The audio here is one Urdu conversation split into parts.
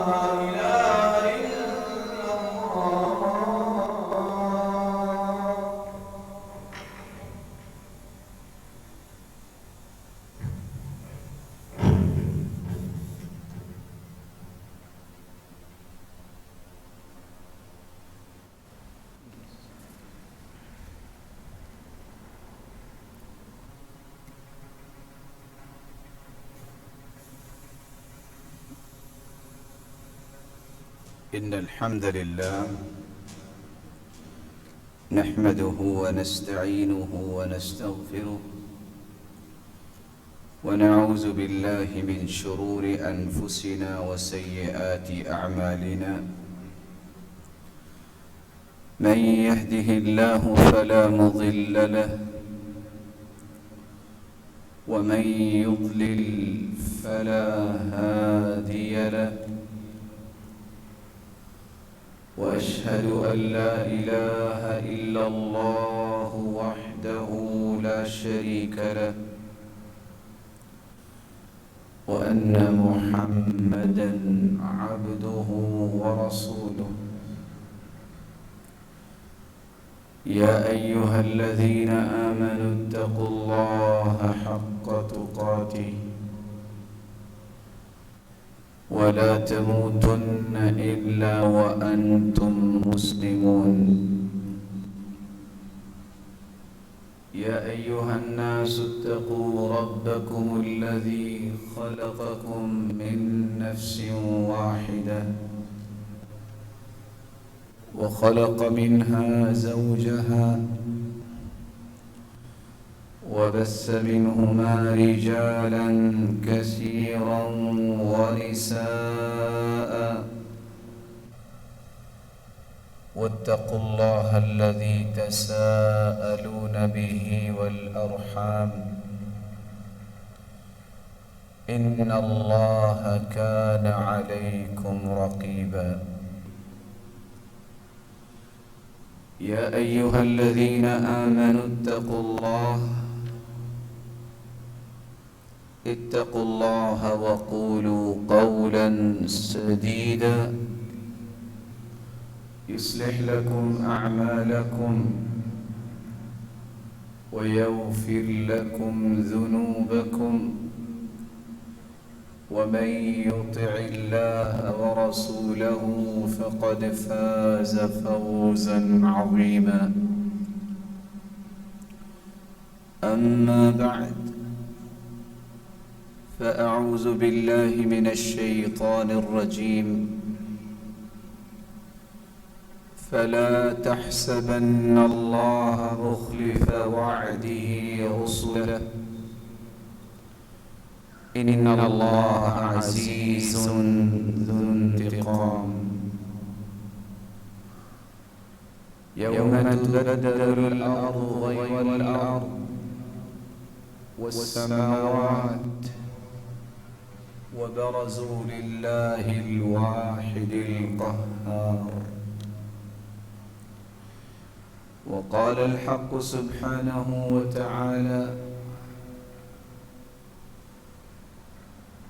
إله إلا الله. إن الحمد لله نحمده ونستعينه ونستغفره ونعوذ بالله من شرور أنفسنا وسيئات أعمالنا. من يهده الله فلا مضل له ومن يضلل فلا هادي له. وأشهد أن لا إله إلا الله وحده لا شريك له وأن محمدًا عبده ورسوله. يا أيها الذين آمنوا اتقوا الله حق تقاته ولا تموتن إلا وأنتم مسلمون. يا أيها الناس اتقوا ربكم الذي خلقكم من نفس واحدة وخلق منها زوجها وبث منهما رجالا كثيرا ونساء. واتقوا الله الذي تساءلون به والأرحام إن الله كان عليكم رقيبا. يا أيها الذين آمنوا اتقوا الله وقولوا قولا سديدا يصلح لكم أعمالكم ويغفر لكم ذنوبكم ومن يطع الله ورسوله فقد فاز فوزا عظيما. أما بعد فأعوذ بالله من الشيطان الرجيم. فلا تحسبن الله مخلف وعده رسله إن الله عزيز ذو انتقام. يوم تبدل الأرض غير الأرض والسماوات وبرزوا لله الواحد القهار. وقال الحق سبحانه وتعالى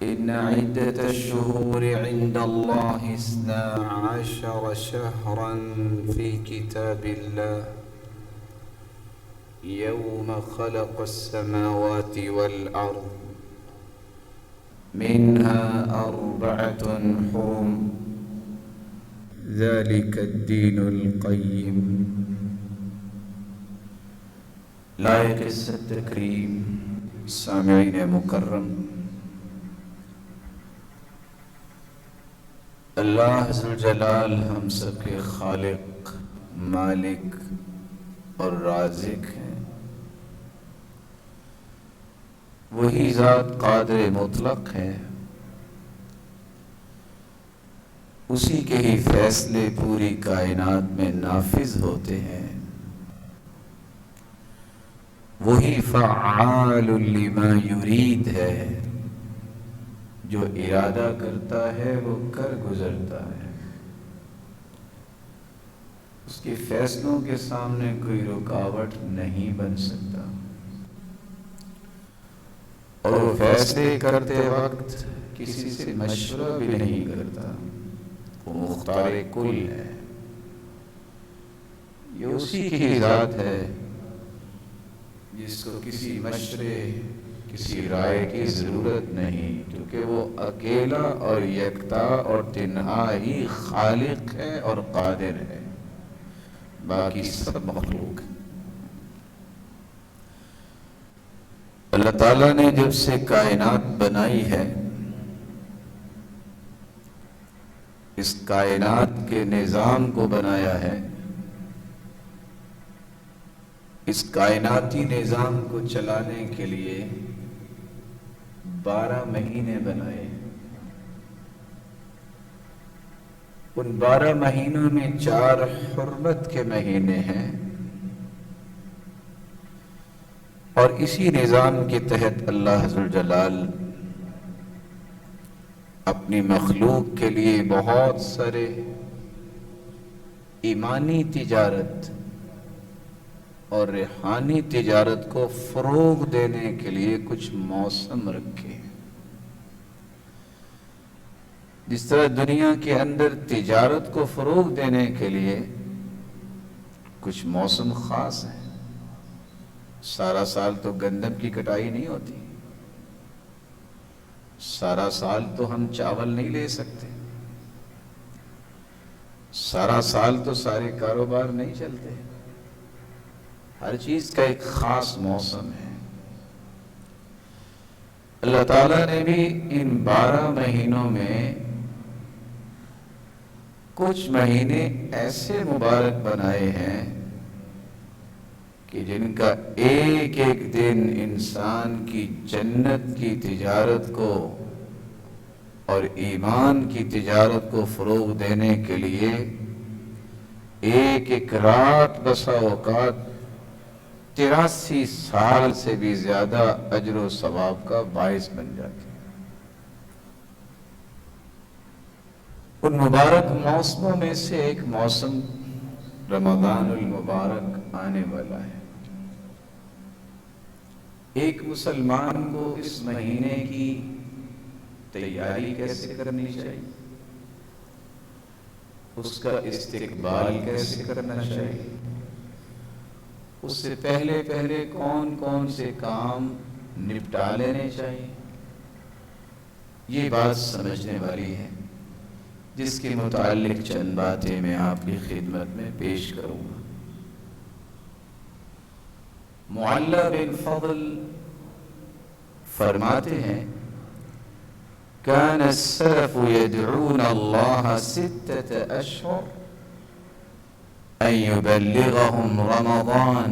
إن عدة الشهور عند الله 12 شهرا في كتاب الله يوم خلق السماوات والأرض منها 4 حرم ذلك الدين القيم. لائق التکریم سامعین مکرم، اللہ ذوالجلال ہم سب کے خالق، مالک اور رازق ہیں۔ وہی ذات قادر مطلق ہے، اسی کے ہی فیصلے پوری کائنات میں نافذ ہوتے ہیں۔ وہی فعال لما یرید ہے، جو ارادہ کرتا ہے وہ کر گزرتا ہے۔ اس کے فیصلوں کے سامنے کوئی رکاوٹ نہیں بن سکتا، اور وہ فیصلے کرتے وقت کسی سے مشورہ بھی نہیں کرتا۔ وہ مختار کل ہے، یہ اسی کی ذات ہے جس کو کسی مشورے کسی رائے کی ضرورت نہیں، کیونکہ وہ اکیلا اور یکتا اور تنہا ہی خالق ہے اور قادر ہے، باقی سب مخلوق ہے۔ اللہ تعالیٰ نے جب سے کائنات بنائی ہے، اس کائنات کے نظام کو بنایا ہے، اس کائناتی نظام کو چلانے کے لیے 12 مہینے بنائے۔ ان 12 مہینوں میں 4 حرمت کے مہینے ہیں، اور اسی نظام کے تحت اللہ ذوالجلال اپنی مخلوق کے لیے بہت سارے ایمانی تجارت اور روحانی تجارت کو فروغ دینے کے لیے کچھ موسم رکھے۔ جس طرح دنیا کے اندر تجارت کو فروغ دینے کے لیے کچھ موسم خاص ہیں، سارا سال تو گندم کی کٹائی نہیں ہوتی، سارا سال تو ہم چاول نہیں لے سکتے، سارا سال تو سارے کاروبار نہیں چلتے، ہر چیز کا ایک خاص موسم ہے۔ اللہ تعالیٰ نے بھی ان 12 مہینوں میں کچھ مہینے ایسے مبارک بنائے ہیں کہ جن کا ایک ایک دن انسان کی جنت کی تجارت کو اور ایمان کی تجارت کو فروغ دینے کے لیے ایک ایک رات بسا اوقات 83 سال سے بھی زیادہ اجر و ثواب کا باعث بن جاتی ہے۔ ان مبارک موسموں میں سے ایک موسم رمضان المبارک آنے والا ہے۔ ایک مسلمان کو اس مہینے کی تیاری کیسے کرنی چاہیے، اس کا استقبال کیسے کرنا چاہیے، اس سے پہلے کون کون سے کام نپٹا لینے چاہیے، یہ بات سمجھنے والی ہے، جس کے متعلق چند باتیں میں آپ کی خدمت میں پیش کروں گا۔ معلّ بن فضل فرماتے ہیں، كان السلف يدعون الله 6 أشهر أن يبلغهم رمضان۔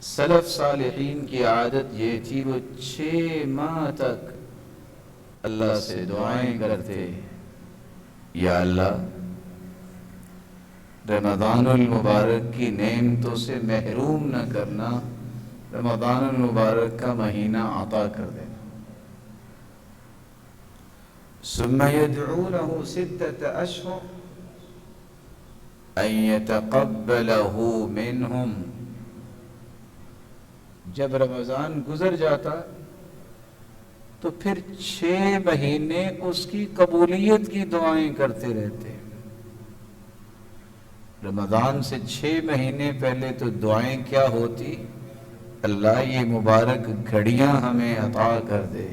سلف صالحین کی عادت یہ تھی، وہ 6 ماہ تک اللہ سے دعائیں کرتے، یا اللہ رمضان المبارک کی نعمتوں سے محروم نہ کرنا، رمضان المبارک کا مہینہ عطا کر دینا۔ ثم يدعونه 6 أشهر أن يتقبله منهم۔ جب رمضان گزر جاتا تو پھر 6 مہینے اس کی قبولیت کی دعائیں کرتے رہتے۔ رمضان سے 6 مہینے پہلے تو دعائیں کیا ہوتی، اللہ یہ مبارک گھڑیاں ہمیں عطا کر دے۔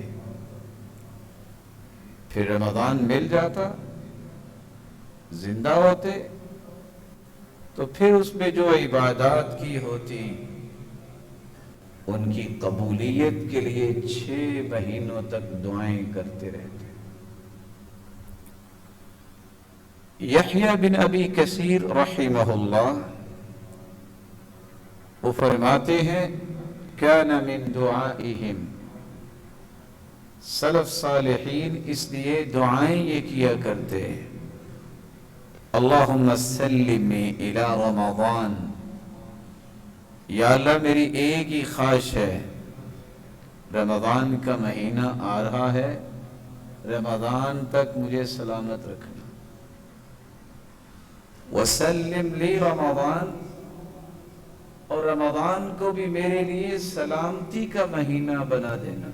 پھر رمضان مل جاتا، زندہ ہوتے، تو پھر اس میں جو عبادات کی ہوتی ان کی قبولیت کے لیے 6 مہینوں تک دعائیں کرتے رہتے۔ یحییٰ بن ابی کثیر رحمہ اللہ وہ فرماتے ہیں، کان من دعائہم، سلف صالحین اس لیے دعائیں یہ کیا کرتے، اللہم سلمنی الی رمضان، یا اللہ میری ایک ہی خواہش ہے، رمضان کا مہینہ آ رہا ہے، رمضان تک مجھے سلامت رکھنا، وسلم لی رمضان، اور رمضان کو بھی میرے لیے سلامتی کا مہینہ بنا دینا۔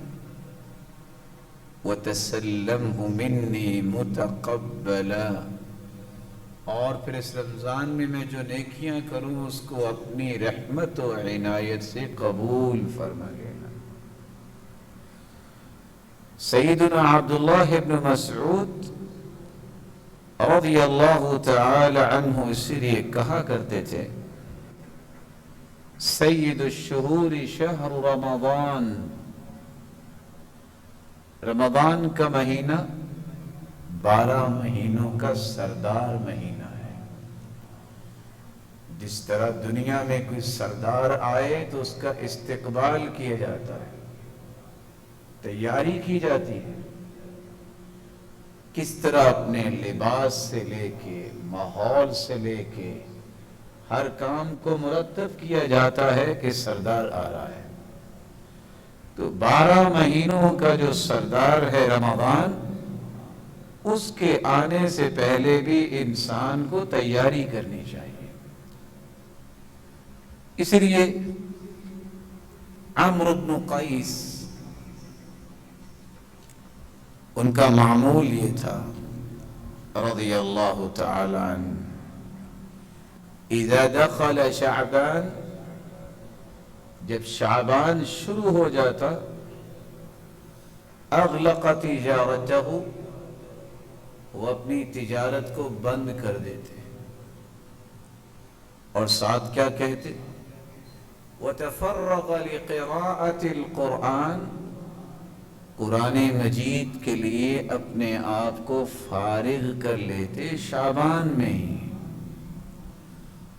وَتَسَلَّمْهُ مِنِّي مُتَقَبَّلًا، اور پھر اس رمضان میں میں جو نیکیاں کروں اس کو اپنی رحمت و عنایت سے قبول فرما لینا۔ سیدنا عبداللہ ابن مسعود رضی اللہ تعالی عنہ اسی لیے کہا کرتے تھے، سید الشہور شہر رمضان، رمضان کا مہینہ 12 مہینوں کا سردار مہینہ ہے۔ جس طرح دنیا میں کوئی سردار آئے تو اس کا استقبال کیا جاتا ہے، تیاری کی جاتی ہے، کس طرح اپنے لباس سے لے کے ماحول سے لے کے ہر کام کو مرتب کیا جاتا ہے کہ سردار آ رہا ہے۔ تو 12 مہینوں کا جو سردار ہے رمضان، اس کے آنے سے پہلے بھی انسان کو تیاری کرنی چاہیے۔ اس لیے عمرو بن قیس، ان کا معمول یہ تھا رضی اللہ تعالی عنہ، اذا دخل شعبان، جب شعبان شروع ہو جاتا، اغلق تجارتہ، وہ اپنی تجارت کو بند کر دیتے، اور ساتھ کیا کہتے، وَتَفَرَّغَ لِقِرَاءَةِ الْقُرْآنِ، قرآن مجید کے لیے اپنے آپ کو فارغ کر لیتے شعبان میں ہی،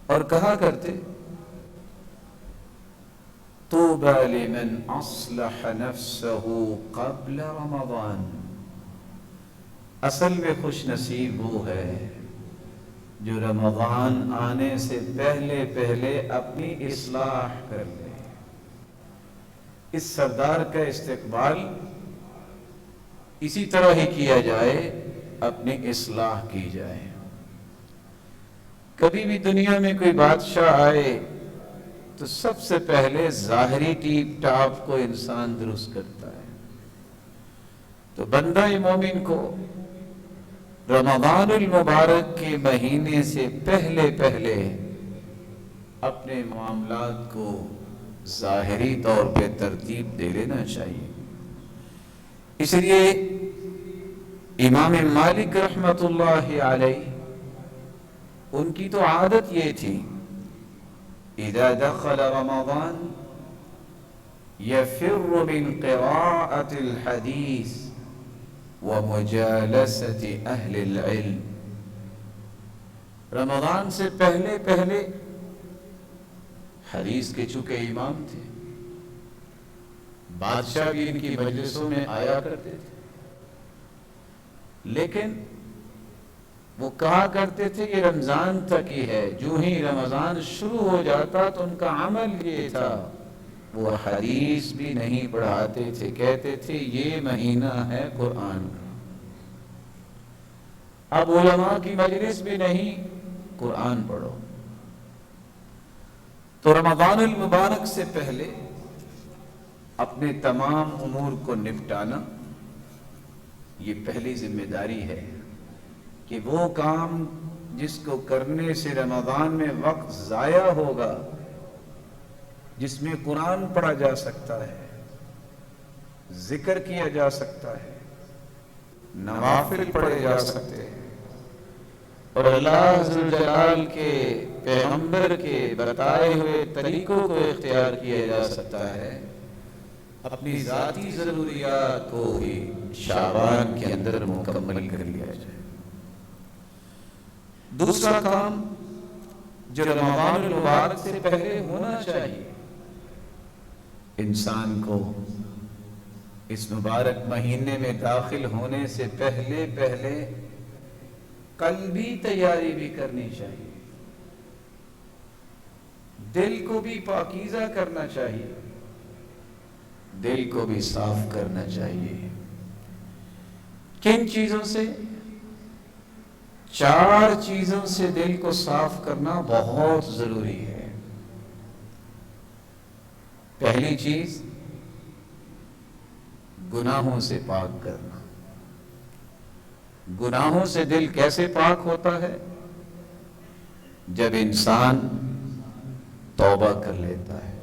اور کہا کرتے، طُوبَى لِمَنْ أَصْلَحَ نَفْسَهُ قَبْلَ رَمَضَانَ، اصل میں خوش نصیب وہ ہے جو رمضان آنے سے پہلے پہلے اپنی اصلاح کر لے۔ اس سردار کا استقبال اسی طرح ہی کیا جائے، اپنی اصلاح کی جائے۔ کبھی بھی دنیا میں کوئی بادشاہ آئے تو سب سے پہلے ظاہری ٹیپ ٹاپ کو انسان درست کرتا ہے۔ تو بندہ مومن کو رمضان المبارک کے مہینے سے پہلے پہلے اپنے معاملات کو ظاہری طور پہ ترتیب دے لینا چاہیے۔ اس لیے امام مالک رحمۃ اللہ علیہ، ان کی تو عادت یہ تھی، اذا دخل رمضان يفر من قراءة الحديث ومجالسة اہل العلم، رمضان سے پہلے پہلے حدیث کے چونکہ امام تھے، بادشاہ بھی ان کی مجلسوں میں آیا کرتے تھے، لیکن وہ کہا کرتے تھے یہ رمضان تک ہی ہے، جو ہی رمضان شروع ہو جاتا تو ان کا عمل یہ تھا، وہ حدیث بھی نہیں پڑھاتے تھے، کہتے تھے یہ مہینہ ہے قرآن کا، اب علماء کی مجلس بھی نہیں، قرآن پڑھو۔ تو رمضان المبارک سے پہلے اپنے تمام امور کو نپٹانا، یہ پہلی ذمہ داری ہے کہ وہ کام جس کو کرنے سے رمضان میں وقت ضائع ہوگا، جس میں قرآن پڑھا جا سکتا ہے، ذکر کیا جا سکتا ہے، نوافل پڑھے جا سکتے ہیں، اور اللہ ذوالجلال کے پیغمبر کے بتائے ہوئے طریقوں کو اختیار کیا جا سکتا ہے، اپنی ذاتی ضروریات کو ہی شعبان کے اندر مکمل کر لیا جائے۔ دوسرا کام جو رمضان المبارک سے پہلے ہونا چاہیے، انسان کو اس مبارک مہینے میں داخل ہونے سے پہلے پہلے قلبی تیاری بھی کرنی چاہیے، دل کو بھی پاکیزہ کرنا چاہیے، دل کو بھی صاف کرنا چاہیے۔ کن چیزوں سے؟ 4 چیزوں سے دل کو صاف کرنا بہت ضروری ہے۔ پہلی چیز، گناہوں سے پاک کرنا، گناہوں سے دل کیسے پاک ہوتا ہے؟ جب انسان توبہ کر لیتا ہے.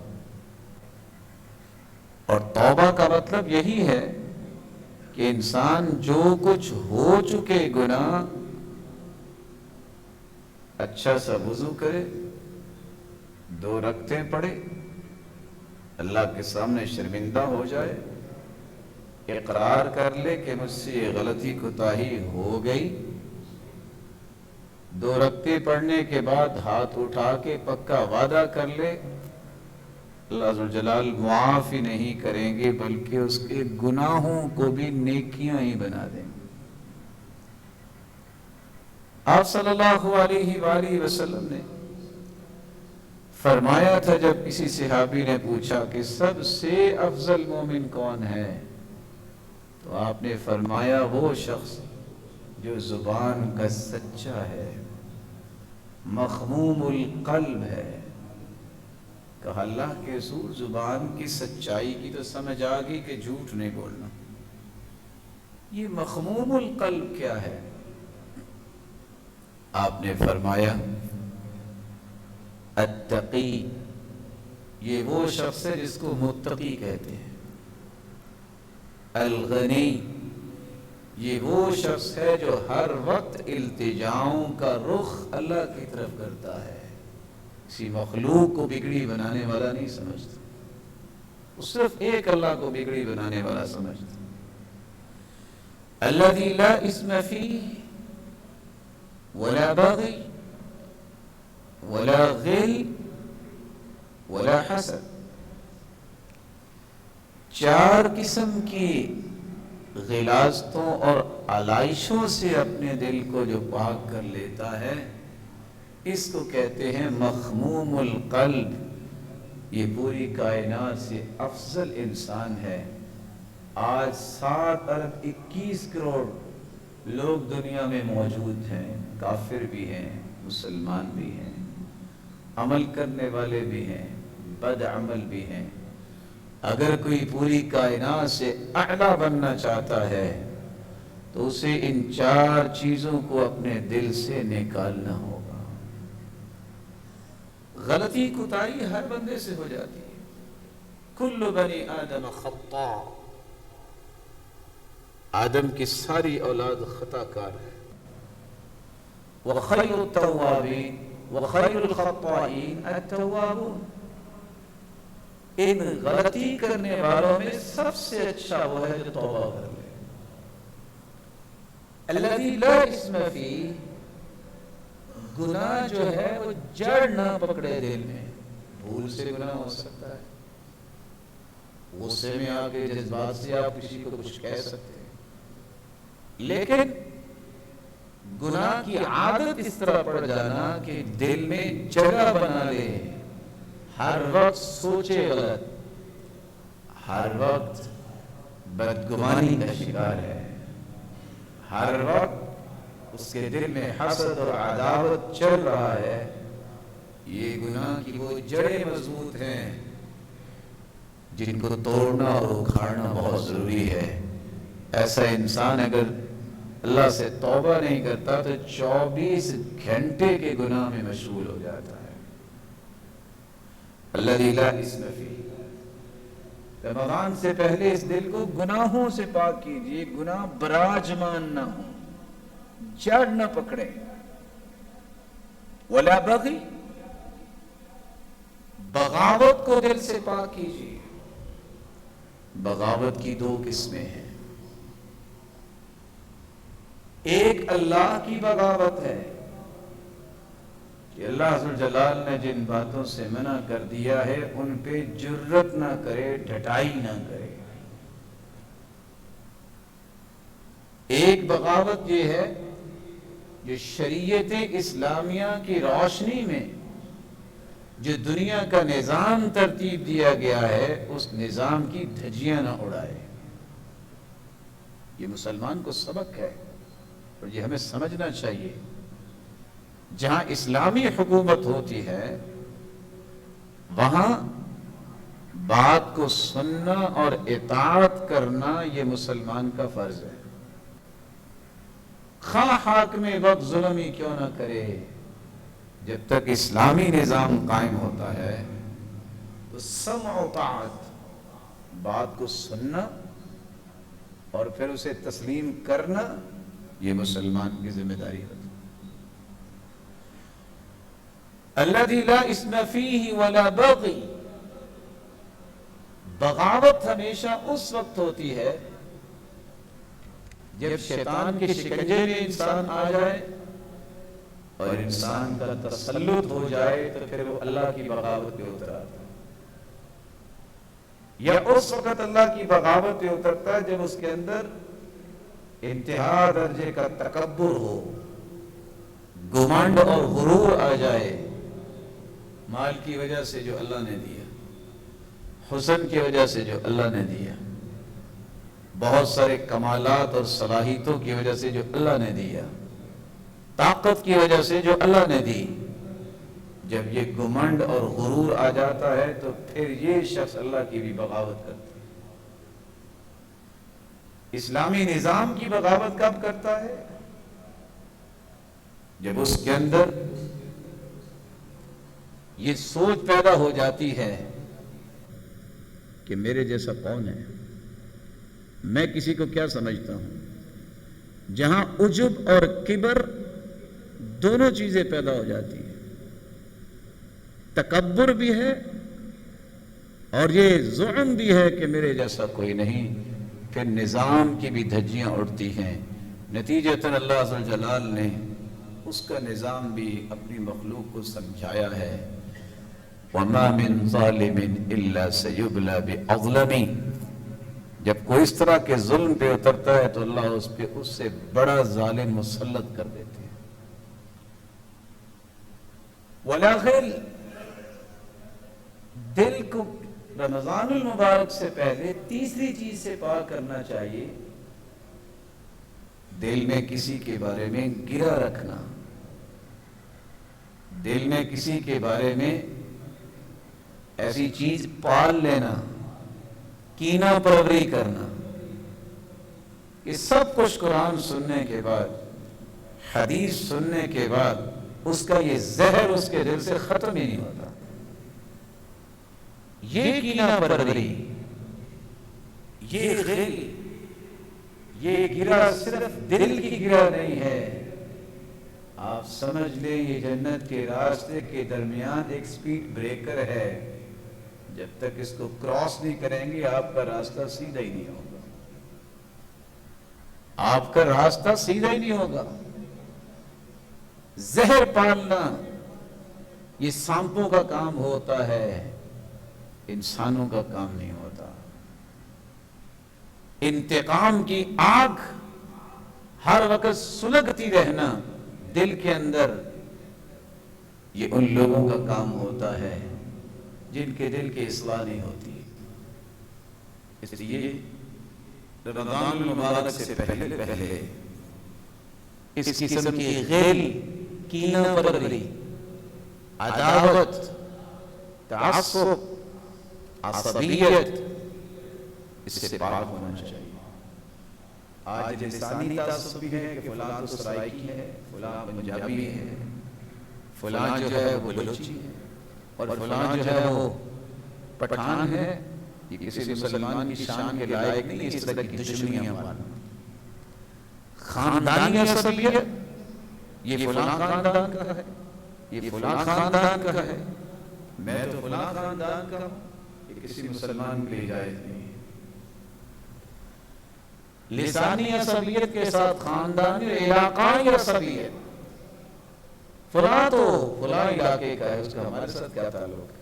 اور توبہ کا مطلب یہی ہے کہ انسان جو کچھ ہو چکے گناہ اچھا سا وضو کرے، 2 رکعتیں پڑھے، اللہ کے سامنے شرمندہ ہو جائے، اقرار کر لے کہ مجھ سے یہ غلطی کوتاہی ہو گئی. 2 رکعتیں پڑھنے کے بعد ہاتھ اٹھا کے پکا وعدہ کر لے اللہ ذوالجلال معاف ہی نہیں کریں گے بلکہ اس کے گناہوں کو بھی نیکیاں ہی بنا دیں گے. آپ صلی اللہ علیہ وآلہ وسلم نے فرمایا تھا، جب کسی صحابی نے پوچھا کہ سب سے افضل مومن کون ہے، تو آپ نے فرمایا وہ شخص جو زبان کا سچا ہے، مخموم القلب ہے. کہا اللہ کے رسول زبان کی سچائی کی تو سمجھ آ گئی کہ جھوٹ نہیں بولنا، یہ مخموم القلب کیا ہے؟ آپ نے فرمایا التقی، یہ وہ شخص ہے جس کو متقی کہتے ہیں. الغنی، یہ وہ شخص ہے جو ہر وقت التجاؤں کا رخ اللہ کی طرف کرتا ہے، کسی مخلوق کو بگڑی بنانے والا نہیں سمجھتا، وہ صرف ایک اللہ کو بگڑی بنانے والا سمجھتا. الذی لا اسم فیہ ولا بغی ولا غل ولا حسد. 4 قسم کی غلاظتوں اور علائشوں سے اپنے دل کو جو پاک کر لیتا ہے اس کو کہتے ہیں مخموم القلب. یہ پوری کائنات سے افضل انسان ہے. آج 7 ارب 21 کروڑ لوگ دنیا میں موجود ہیں، کافر بھی ہیں، مسلمان بھی ہیں، عمل کرنے والے بھی ہیں، بد عمل بھی ہیں. اگر کوئی پوری کائنات سے اعلیٰ بننا چاہتا ہے تو اسے ان 4 چیزوں کو اپنے دل سے نکالنا ہوگا. غلطی کوتاہی ہر بندے سے ہو جاتی ہے. کل بنی آدم خطاء، آدم کی ساری اولاد خطا کار ہے. وخیر التوابین وخیر الخطائین التوابون، ان غلطی کرنے والوں میں سب سے اچھا وہ ہے جو توبہ کر لے. الذی لا اسم فیہ، گناہ جو ہے وہ جڑ نہ پکڑے دل میں. بھول سے گناہ ہو سکتا ہے، غصے میں آ کے جذبات سے آپ کسی کو کچھ کہہ سکتے ہیں، لیکن گناہ کی عادت اس طرح پڑ جانا کہ دل میں جگہ بنا لے، ہر وقت سوچے غلط، ہر وقت بدگمانی کا شکار ہے، ہر وقت اس کے دل میں حسد اور عداوت چل رہا ہے. یہ گناہ کی وہ جڑیں مضبوط ہیں جن کو توڑنا اور اکھاڑنا بہت ضروری ہے. ایسا انسان اگر اللہ سے توبہ نہیں کرتا تو 24 گھنٹے کے گناہ میں مشغول ہو جاتا ہے. الذی لا اسم فیہ، رمضان سے پہلے اس دل کو گناہوں سے پاک کیجیے، گناہ براجمان نہ ہو، جڑ نہ پکڑے. ولا بغی، بغاوت کو دل سے پاک کیجیے. بغاوت کی 2 قسمیں ہیں. ایک اللہ کی بغاوت ہے کہ اللہ ذوالجلال نے جن باتوں سے منع کر دیا ہے ان پہ جرت نہ کرے، ڈھٹائی نہ کرے. ایک بغاوت یہ ہے جو شریعت اسلامیہ کی روشنی میں جو دنیا کا نظام ترتیب دیا گیا ہے اس نظام کی دھجیاں نہ اڑائے. یہ مسلمان کو سبق ہے اور یہ ہمیں سمجھنا چاہیے. جہاں اسلامی حکومت ہوتی ہے وہاں بات کو سننا اور اطاعت کرنا یہ مسلمان کا فرض ہے. خواہ حاکم وقت ظلم ہی کیوں نہ کرے، جب تک اسلامی نظام قائم ہوتا ہے تو سمع و طاعت، بات کو سننا اور پھر اسے تسلیم کرنا، یہ مسلمان کی ذمہ داری ہوتی ہے۔ الذی لا اسم فیہ ولا بغی، بغاوت ہمیشہ اس وقت ہوتی ہے جب شیطان کے شکنجے میں انسان آ جائے اور انسان کا تسلط ہو جائے تو پھر وہ اللہ کی بغاوت پہ اتر آتا ہے، یا اس وقت اللہ کی بغاوت پہ اترتا ہے جب اس کے اندر انتہا درجے کا تکبر ہو، گھمنڈ اور غرور آ جائے، مال کی وجہ سے جو اللہ نے دیا، حسن کی وجہ سے جو اللہ نے دیا، بہت سارے کمالات اور صلاحیتوں کی وجہ سے جو اللہ نے دیا، طاقت کی وجہ سے جو اللہ نے دی، جب یہ گھمنڈ اور غرور آ جاتا ہے تو پھر یہ شخص اللہ کی بھی بغاوت کرتا ہے۔ اسلامی نظام کی بغاوت کب کرتا ہے؟ جب اس کے اندر یہ سوچ پیدا ہو جاتی ہے کہ میرے جیسا کون ہے، میں کسی کو کیا سمجھتا ہوں، جہاں عجب اور کبر دونوں چیزیں پیدا ہو جاتی ہیں، تکبر بھی ہے اور یہ زعم بھی ہے کہ میرے جیسا کوئی نہیں، پھر نظام کی بھی دھجیاں اڑتی ہیں۔ نتیجتاً اللہ عز و جلال نے اس کا نظام بھی اپنی مخلوق کو سمجھایا ہے، وَمَا مِن ظَالِمٍ إِلَّا سَيُبْلَى بِأَظْلَمِ، جب کوئی اس طرح کے ظلم پہ اترتا ہے تو اللہ اس پہ اس سے بڑا ظالم مسلط کر دیتے ہیں۔ وَلَا غِلْ، دل کو رمضان المبارک سے پہلے تیسری چیز سے پاک کرنا چاہیے، دل میں کسی کے بارے میں گرہ رکھنا، دل میں کسی کے بارے میں ایسی چیز پال لینا، کینہ پروری کرنا کہ سب کچھ قرآن سننے کے بعد، حدیث سننے کے بعد اس کا یہ زہر اس کے دل سے ختم ہی نہیں ہوتا۔ یہ کینہ پروری، یہ غل، یہ گرہ صرف دل کی گرہ نہیں ہے، آپ سمجھ لیں یہ جنت کے راستے کے درمیان ایک سپیڈ بریکر ہے، جب تک اس کو کراس نہیں کریں گے آپ کا راستہ سیدھا ہی نہیں ہوگا، آپ کا راستہ سیدھا ہی نہیں ہوگا۔ زہر پالنا یہ سانپوں کا کام ہوتا ہے، انسانوں کا کام نہیں ہوتا۔ انتقام کی آگ ہر وقت سلگتی رہنا دل کے اندر، یہ ان لوگوں کا کام ہوتا ہے جن کے دل کی اصلاح نہیں ہوتی۔ اس لیے رمضان المبارک سے پہلے اس قسم کی غل، کینہ پروری، عداوت، تعصب، عصبیت، اس سے پاک ہونا چاہیے۔ آج لسانی تعصب بھی ہے کہ فلاں تو سرائکی ہے، فلاں پنجابی ہے، فلاں جو ہے وہ بلوچی ہے، اور فلاں جو ہے وہ پٹھان ہے، یہ کسی مسلمان کی شان کے لائق نہیں، اس طرح کی دشمنیاں مارنا۔ خاندانی عصبیت، یہ فلاں خاندان کا ہے، یہ فلاں خاندان کا ہے، میں تو فلاں خاندان کا ہوں، یہ کسی مسلمان کے لیے جائز نہیں۔ لسانی عصبیت کے ساتھ خاندانی اور علاقائی عصبیت، فلاں تو فلاں علاقے کا ہے، اس کا ہمارے ساتھ کیا تعلق ہے؟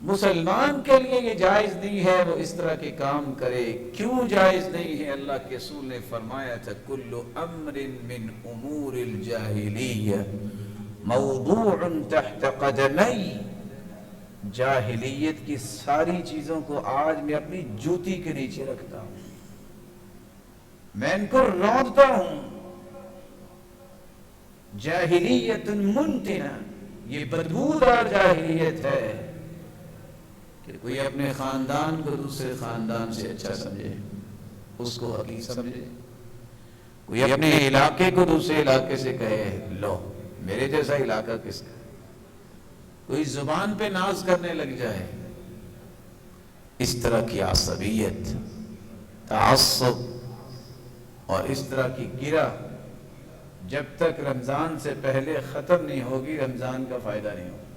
مسلمان کے لیے یہ جائز نہیں ہے وہ اس طرح کے کام کرے۔ کیوں جائز نہیں ہے؟ اللہ کے رسول نے فرمایا تھا کل امر من امور الجاہلیہ موضوع تحت قدمی، جاہلیت کی ساری چیزوں کو آج میں اپنی جوتی کے نیچے رکھتا ہوں، میں ان کو روندا ہوں۔ جاہلیت منتنہ، یہ بدبودار جاہلیت ہے کہ کوئی اپنے خاندان کو دوسرے خاندان سے اچھا سمجھے، اس کو حقیر سمجھے، کوئی اپنے علاقے کو دوسرے علاقے سے کہے لو میرے جیسا علاقہ کس کا، کوئی زبان پہ ناز کرنے لگ جائے، اس طرح کی عصبیت، تعصب اور اس طرح کی گرہ جب تک رمضان سے پہلے ختم نہیں ہوگی رمضان کا فائدہ نہیں ہوگا۔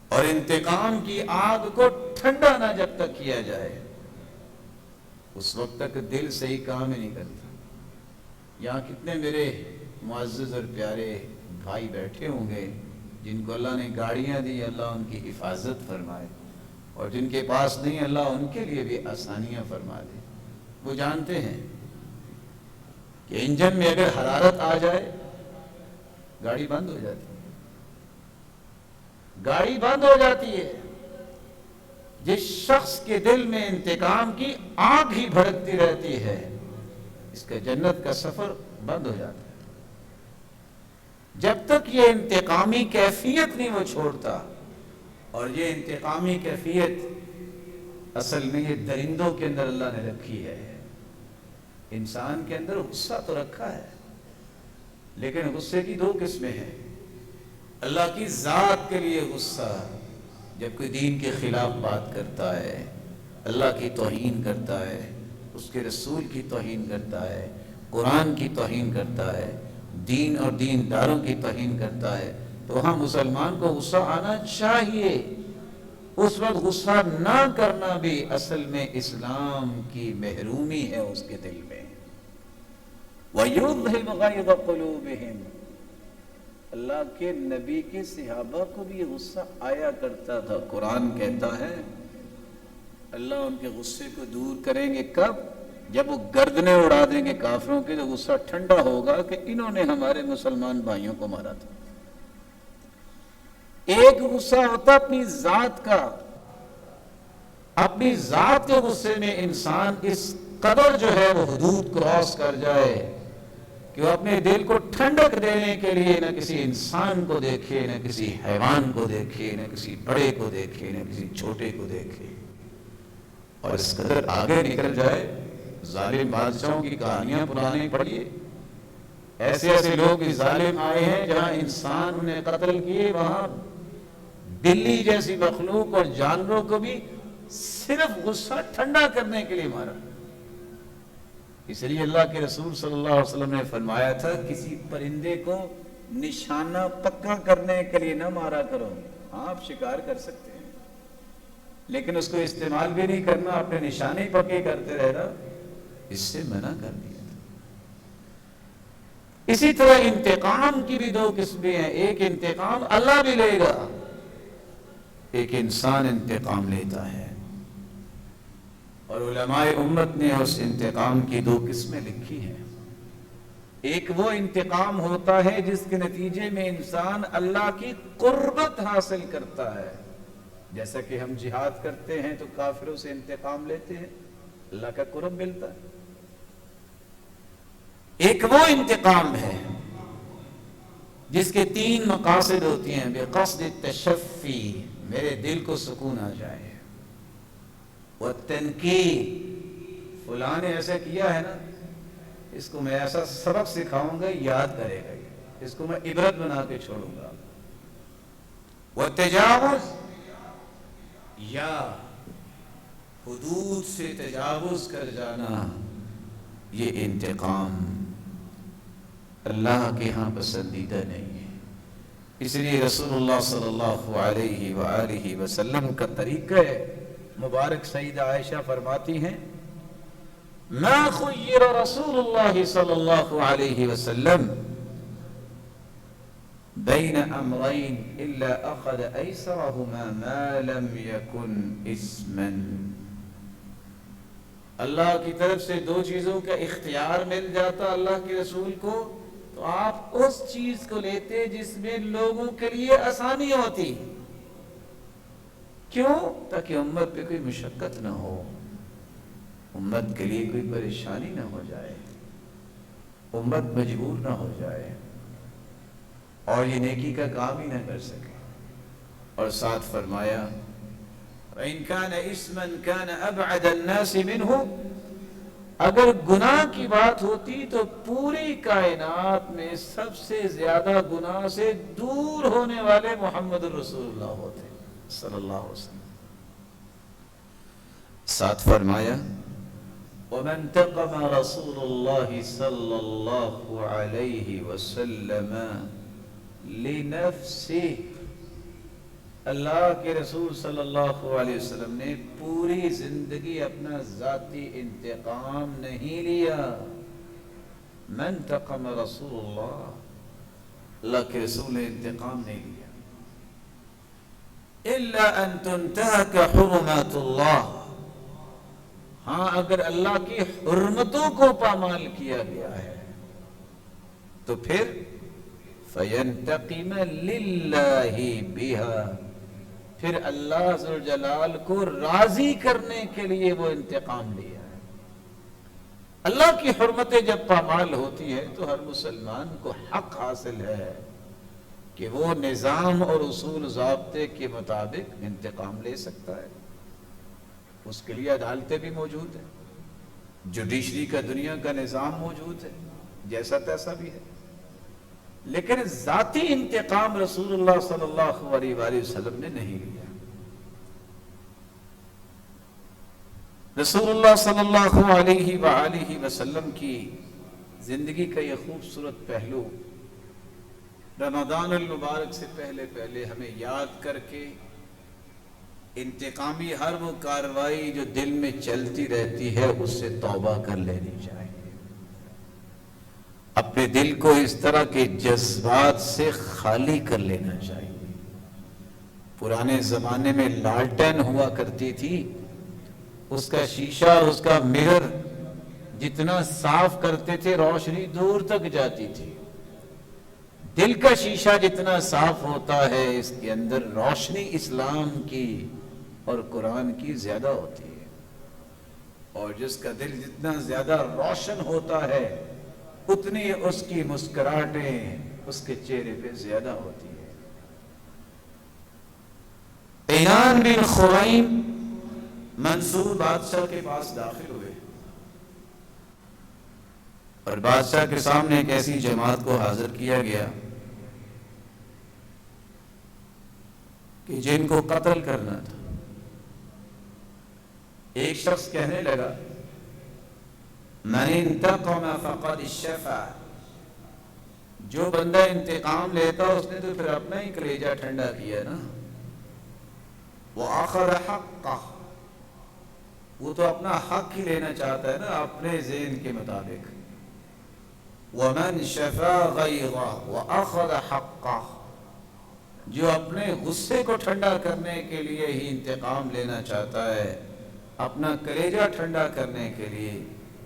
اور انتقام کی آگ کو ٹھنڈا نہ جب تک کیا جائے اس وقت تک دل صحیح کام ہی نہیں کرتا۔ یہاں کتنے میرے معزز اور پیارے بھائی بیٹھے ہوں گے جن کو اللہ نے گاڑیاں دی، اللہ ان کی حفاظت فرمائے، اور جن کے پاس نہیں اللہ ان کے لیے بھی آسانیاں فرما دے۔ وہ جانتے ہیں کہ انجن میں اگر حرارت آ جائے گاڑی بند ہو جاتی ہے، گاڑی بند ہو جاتی ہے۔ جس شخص کے دل میں انتقام کی آگ ہی بھڑکتی رہتی ہے اس کا جنت کا سفر بند ہو جاتا ہے۔ جب تک یہ انتقامی کیفیت نہیں وہ چھوڑتا، اور یہ انتقامی کیفیت اصل میں یہ درندوں کے اندر اللہ نے رکھی ہے۔ انسان کے اندر غصہ تو رکھا ہے لیکن غصے کی دو قسمیں ہیں۔ اللہ کی ذات کے لیے غصہ، جب کوئی دین کے خلاف بات کرتا ہے، اللہ کی توہین کرتا ہے، اس کے رسول کی توہین کرتا ہے، قرآن کی توہین کرتا ہے، دین اور دینداروں کی توہین کرتا ہے، تو وہاں مسلمان کو غصہ آنا چاہیے۔ اس وقت غصہ نہ کرنا بھی اصل میں اسلام کی محرومی ہے اس کے دل میں۔ وَيُذْهِبْ غَيْظَ قُلُوبِهِمْ، اللہ کے نبی کے صحابہ کو بھی غصہ آیا کرتا تھا۔ قرآن کہتا ہے اللہ ان کے غصے کو دور کریں گے کب؟ جب وہ گردنیں اڑا دیں گے کافروں کے، تو غصہ ٹھنڈا ہوگا کہ انہوں نے ہمارے مسلمان بھائیوں کو مارا تھا۔ ایک غصہ ہوتا اپنی ذات کا، اپنی ذات کے غصے میں انسان اس قدر جو ہے وہ حدود کراس کر جائے کہ وہ اپنے دل کو ٹھنڈک دینے کے لیے نہ کسی انسان کو دیکھے، نہ کسی حیوان کو دیکھے، نہ کسی بڑے کو دیکھے، نہ کسی چھوٹے کو دیکھے، اور اس قدر آگے نکل جائے۔ ظالم بادشاہوں کی کہانیاں پرانے پڑھیے، ایسے ایسے لوگ ظالم آئے ہیں جہاں انسان نے قتل کیے، وہاں بلی جیسی مخلوق اور جانوروں کو بھی صرف غصہ ٹھنڈا کرنے کے لیے مارا۔ اس لیے اللہ کے رسول صلی اللہ علیہ وسلم نے فرمایا تھا کسی پرندے کو نشانہ پکا کرنے کے لیے نہ مارا کرو۔ آپ شکار کر سکتے ہیں لیکن اس کو استعمال بھی نہیں کرنا، اپنے نشانے پکے کرتے رہنا، اس سے منع کر دیا۔ اسی طرح انتقام کی بھی دو قسمیں ہیں، ایک انتقام اللہ بھی لے گا، ایک انسان انتقام لیتا ہے، اور علماء امت نے اس انتقام کی دو قسمیں لکھی ہیں۔ ایک وہ انتقام ہوتا ہے جس کے نتیجے میں انسان اللہ کی قربت حاصل کرتا ہے، جیسا کہ ہم جہاد کرتے ہیں تو کافروں سے انتقام لیتے ہیں، اللہ کا قرب ملتا ہے۔ ایک وہ انتقام ہے جس کے تین مقاصد ہوتی ہیں، بقصد التشفی، میرے دل کو سکون آ جائے، والتنکیر، فلاں نے ایسا کیا ہے نا، اس کو میں ایسا سبق سکھاؤں گا یاد کرے گا، اس کو میں عبرت بنا کے چھوڑوں گا، والتجاوز، یا حدود سے تجاوز کر جانا، یہ انتقام اللہ کے ہاں پسندیدہ نہیں ہے۔ اس لیے رسول اللہ صلی اللہ علیہ وآلہ وسلم کا طریقہ مبارک سیدہ عائشہ فرماتی ہیں ما خیر رسول اللہ صلی اللہ علیہ وسلم بین امرین الا اخذ ایسرہما ما لم یکن اسما۔ اللہ کی طرف سے دو چیزوں کا اختیار مل جاتا اللہ کے رسول کو تو آپ اس چیز کو لیتے جس میں لوگوں کے لیے آسانی ہوتی۔ کیوں؟ تاکہ امت پہ کوئی مشقت نہ ہو، امت کے لیے کوئی پریشانی نہ ہو جائے، امت مجبور نہ ہو جائے اور یہ نیکی کا کام ہی نہ کر سکے۔ اور ساتھ فرمایا وَإِن كَانَ إِسْمًا كَانَ أَبْعَدَ النَّاسِ مِنْهُ، اگر گناہ کی بات ہوتی تو پوری کائنات میں سب سے زیادہ گناہ سے دور ہونے والے محمد رسول اللہ ہوتے صلی اللہ علیہ وسلم. ساتھ فرمایا وَمَنْ تَقَمَ رَسُولُ اللَّهِ صلی اللہ علیہ وسلم لِنَفْسِهِ. اللہ کے رسول صلی اللہ علیہ وسلم نے پوری زندگی اپنا ذاتی انتقام نہیں لیا. من تقم رسول اللہ کے رسول نے انتقام نہیں لیا. الا ان تنتهك حرمات اللہ. ہاں اگر اللہ کی حرمتوں کو پامال کیا گیا ہے تو پھر فَيَنْتَقِمَ لِلَّهِ بِهَا. پھر اللہ ذوالجلال کو راضی کرنے کے لیے وہ انتقام لیا ہے. اللہ کی حرمتیں جب پامال ہوتی ہے تو ہر مسلمان کو حق حاصل ہے کہ وہ نظام اور اصول ضابطے کے مطابق انتقام لے سکتا ہے. اس کے لیے عدالتیں بھی موجود ہیں, جوڈیشری کا دنیا کا نظام موجود ہے, جیسا تیسا بھی ہے. لیکن ذاتی انتقام رسول اللہ صلی اللہ علیہ وآلہ وسلم نے نہیں لیا. رسول اللہ صلی اللہ علیہ وآلہ وسلم کی زندگی کا یہ خوبصورت پہلو رمضان المبارک سے پہلے ہمیں یاد کر کے انتقامی ہر وہ کارروائی جو دل میں چلتی رہتی ہے اس سے توبہ کر لینی چاہیے. اپنے دل کو اس طرح کے جذبات سے خالی کر لینا چاہیے. پرانے زمانے میں لالٹین ہوا کرتی تھی, اس کا شیشہ اور اس کا مرر جتنا صاف کرتے تھے روشنی دور تک جاتی تھی. دل کا شیشہ جتنا صاف ہوتا ہے اس کے اندر روشنی اسلام کی اور قرآن کی زیادہ ہوتی ہے. اور جس کا دل جتنا زیادہ روشن ہوتا ہے اتنی اس کی مسکراہٹیں اس کے چہرے پہ زیادہ ہوتی ہے. عیان بن خویم منصور بادشاہ کے پاس داخل ہوئے اور بادشاہ کے سامنے ایک ایسی جماعت کو حاضر کیا گیا کہ جن کو قتل کرنا تھا. ایک شخص کہنے لگا من انتقم فقد الشفع. جو بندہ انتقام لیتا اس نے تو پھر اپنا ہی کلیجہ ٹھنڈا کیا نا. وَأَخَذَ حَقَّهُ. وہ تو اپنا حق ہی لینا چاہتا ہے نا اپنے ذہن کے مطابق. وَمَنْ شَفَى غَيْظَهُ وَأَخَذَ حَقَّهُ. جو اپنے غصے کو ٹھنڈا کرنے کے لیے ہی انتقام لینا چاہتا ہے, اپنا کلیجہ ٹھنڈا کرنے کے لیے,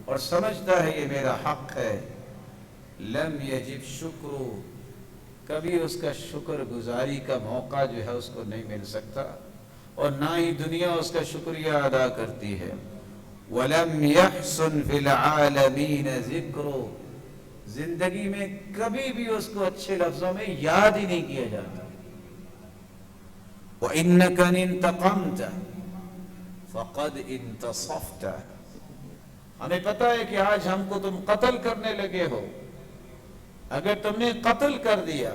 اور سمجھتا ہے یہ میرا حق ہے, لم یجب شکر. کبھی اس کا شکر گزاری کا موقع جو ہے اس کو نہیں مل سکتا اور نہ ہی دنیا اس کا شکریہ ادا کرتی ہے. ولم یحسن فی العالمین ذکر. زندگی میں کبھی بھی اس کو اچھے لفظوں میں یاد ہی نہیں کیا جاتا. وَإِنَّكَ إِنْ انْتَقَمْتَ فَقَدْ انْتَصَفْتَ. ہمیں پتہ ہے کہ آج ہم کو تم قتل کرنے لگے ہو. اگر تم نے قتل کر دیا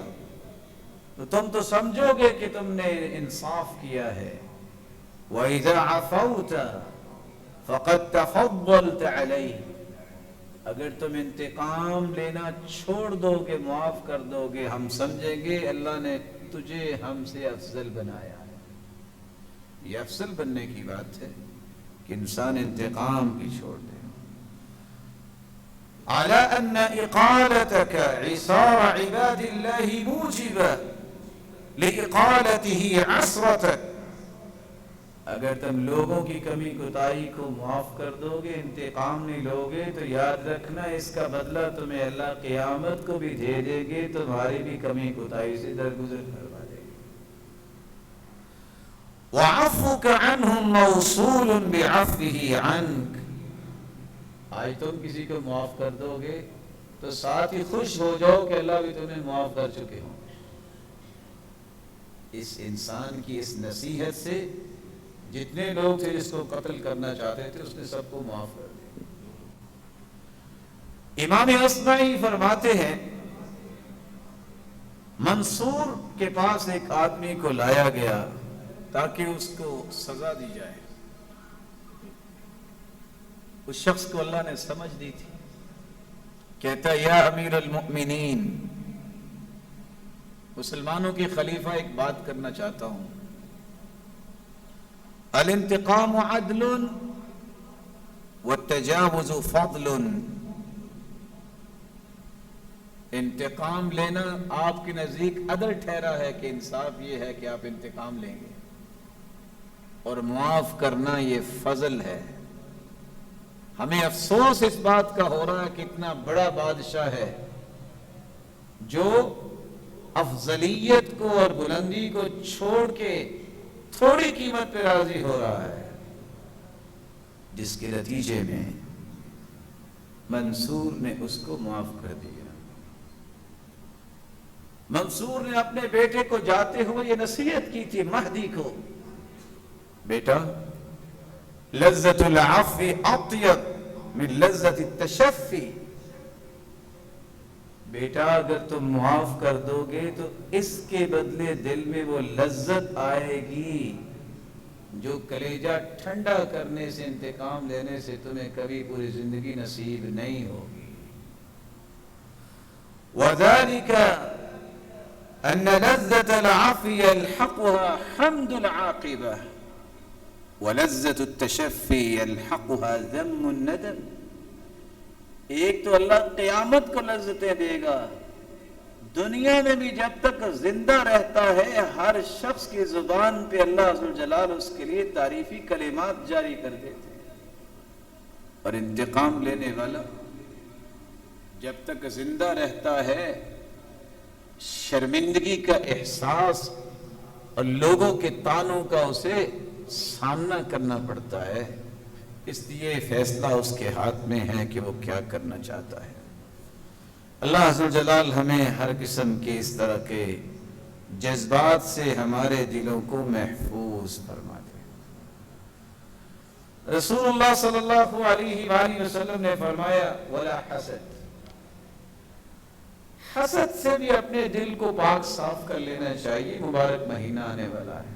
تو تم تو سمجھو گے کہ تم نے انصاف کیا ہے. وَإِذَا عَفَوْتَ فَقَدْ تَفَضَّلْتَ عَلَيْهِ. اگر تم انتقام لینا چھوڑ دو گے, معاف کر دو گے, ہم سمجھیں گے اللہ نے تجھے ہم سے افضل بنایا ہے. یہ افضل بننے کی بات ہے کہ انسان انتقام کی چھوڑ دے. عَلَىٰ أَنَّ إِقَالَتَكَ عِصَارَ عِبَادِ اللَّهِ مُوجِبَ لِإِقَالَتِهِ عَصْرَتَكَ. اگر تم لوگوں کی کمی کوتاہی کو معاف کر دو گے, انتقام نہیں لو گے, تو یاد رکھنا اس کا بدلہ تمہیں اللہ قیامت کو بھی دے دے گے, تمہاری بھی کمی کوتاہی سے درگزر کروا دے گے. وَعَفْوُكَ عَنْهُمْ مَوْصُولٌ بِعَفْوِهِ عَنْكَ. آج تم کسی کو معاف کر دو گے تو ساتھ ہی خوش ہو جاؤ کہ اللہ بھی تمہیں معاف کر چکے ہوں. اس انسان کی اس نصیحت سے جتنے لوگ تھے جس کو قتل کرنا چاہتے تھے اس نے سب کو معاف کر دیا. امام اصمعی فرماتے ہیں منصور کے پاس ایک آدمی کو لایا گیا تاکہ اس کو سزا دی جائے. اس شخص کو اللہ نے سمجھ دی تھی. کہتا یا امیر المؤمنین، مسلمانوں کے خلیفہ ایک بات کرنا چاہتا ہوں. الانتقام عدل والتجاوز فضل. انتقام لینا آپ کے نزدیک عدل ٹھہرا ہے کہ انصاف یہ ہے کہ آپ انتقام لیں گے، اور معاف کرنا یہ فضل ہے. ہمیں افسوس اس بات کا ہو رہا ہے کہ اتنا بڑا بادشاہ ہے جو افضلیت کو اور بلندی کو چھوڑ کے تھوڑی قیمت پہ راضی ہو رہا ہے، جس کے نتیجے میں منصور نے اس کو معاف کر دیا. منصور نے اپنے بیٹے کو جاتے ہوئے یہ نصیحت کی تھی مہدی کو، بیٹا لذت العفو اطیب من لذت التشفی. بیٹا اگر تم معاف کر دو گے تو اس کے بدلے دل میں وہ لذت آئے گی جو کلیجہ ٹھنڈا کرنے سے، انتقام لینے سے تمہیں کبھی پوری زندگی نصیب نہیں ہوگی. وَذَلِكَ أن لذة العفو يلحقها حمد العاقبة ولذة التشفي يلحقها ذم الندم. ایک تو اللہ قیامت کو لذتیں دے گا، دنیا میں بھی جب تک زندہ رہتا ہے ہر شخص کی زبان پہ اللہ عز و جلال اس کے لیے تعریفی کلمات جاری کر دیتے ہیں. اور انتقام لینے والا جب تک زندہ رہتا ہے شرمندگی کا احساس اور لوگوں کے طعنوں کا اسے سامنا کرنا پڑتا ہے. اس لیے فیصلہ اس کے ہاتھ میں ہے کہ وہ کیا کرنا چاہتا ہے. اللہ عز و جلال ہمیں ہر قسم کے اس طرح کے جذبات سے ہمارے دلوں کو محفوظ فرما دے. رسول اللہ صلی اللہ علیہ وآلہ وسلم نے فرمایا ولا حسد. حسد سے بھی اپنے دل کو پاک صاف کر لینا چاہیے. مبارک مہینہ آنے والا ہے.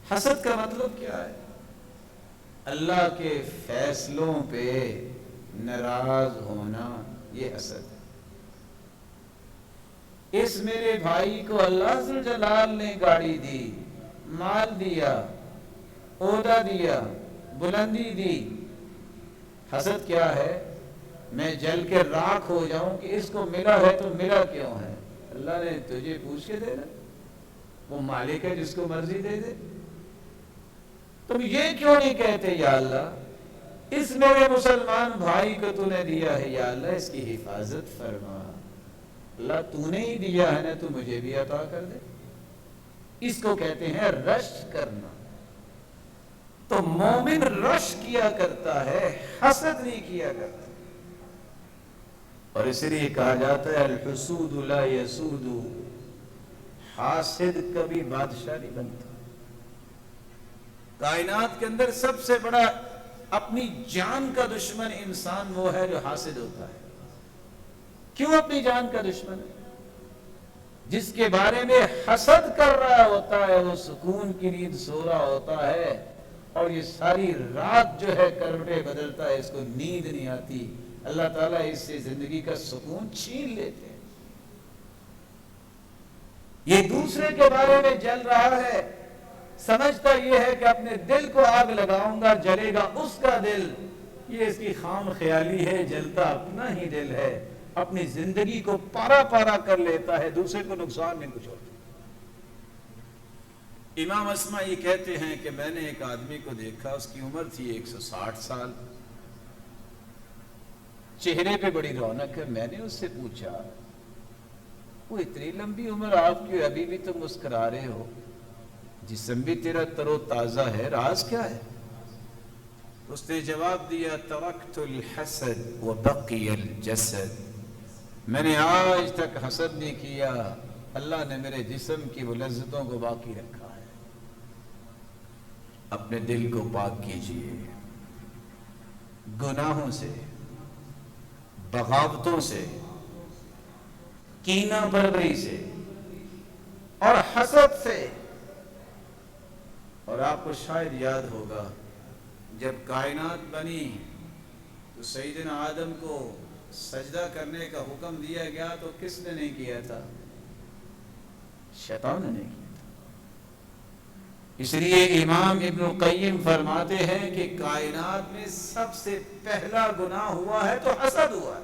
حسد کا مطلب کیا ہے؟ اللہ کے فیصلوں پہ ناراض ہونا، یہ حسد ہے. اس میرے بھائی کو اللہ عز و جلال نے گاڑی دی، مال دیا، عہدہ دیا، بلندی دی. حسد کیا ہے؟ میں جل کے راکھ ہو جاؤں کہ اس کو ملا ہے تو ملا کیوں ہے؟ اللہ نے تجھے پوچھ کے دے رہا، وہ مالک ہے جس کو مرضی دے دے. تم یہ کیوں نہیں کہتے یا اللہ اس میرے مسلمان بھائی کو تو نے دیا ہے، یا اللہ اس کی حفاظت فرما. اللہ تو نے ہی دیا ہے نا، تو مجھے بھی عطا کر دے. اس کو کہتے ہیں رش کرنا. تو مومن رش کیا کرتا ہے، حسد نہیں کیا کرتا. اور اس لیے کہا جاتا ہے الحسود لا یسود. حاسد کبھی بادشاہ نہیں بنتا. کائنات کے اندر سب سے بڑا اپنی جان کا دشمن انسان وہ ہے جو حاسد ہوتا ہے. کیوں اپنی جان کا دشمن ہے؟ جس کے بارے میں حسد کر رہا ہوتا ہے وہ سکون کی نیند سو رہا ہوتا ہے، اور یہ ساری رات جو ہے کروٹیں بدلتا ہے، اس کو نیند نہیں آتی. اللہ تعالیٰ اس سے زندگی کا سکون چھین لیتے ہیں. یہ دوسرے کے بارے میں جل رہا ہے، سمجھتا یہ ہے کہ اپنے دل کو آگ لگاؤں گا، جلے گا اس کا دل. یہ اس کی خام خیالی ہے، جلتا اپنا ہی دل ہے. اپنی زندگی کو پارا پارا کر لیتا ہے، دوسرے کو نقصان نہیں کچھ ہوتا. امام اصمعی کہتے ہیں کہ میں نے ایک آدمی کو دیکھا، اس کی عمر تھی 160 سال، چہرے پہ بڑی رونق ہے. میں نے اس سے پوچھا وہ اتنی لمبی عمر آپ کی، ابھی بھی تم مسکرا رہے ہو، جسم بھی تیرا تر و تازہ ہے، راز کیا ہے؟ اس نے جواب دیا ترکت الحسد وبقی الجسد. میں نے آج تک حسد نہیں کیا، اللہ نے میرے جسم کی وہ لذتوں کو باقی رکھا ہے. اپنے دل کو پاک کیجئے گناہوں سے، بغاوتوں سے، کینہ پروری سے اور حسد سے۔ اور آپ کو شاید یاد ہوگا جب کائنات بنی تو سیدنا آدم کو سجدہ کرنے کا حکم دیا گیا تو کس نے نہیں کیا تھا؟ شیطان نے نہیں کیا تھا۔ اس لیے امام ابن القیم فرماتے ہیں کہ کائنات میں سب سے پہلا گناہ ہوا ہے تو حسد ہوا ہے۔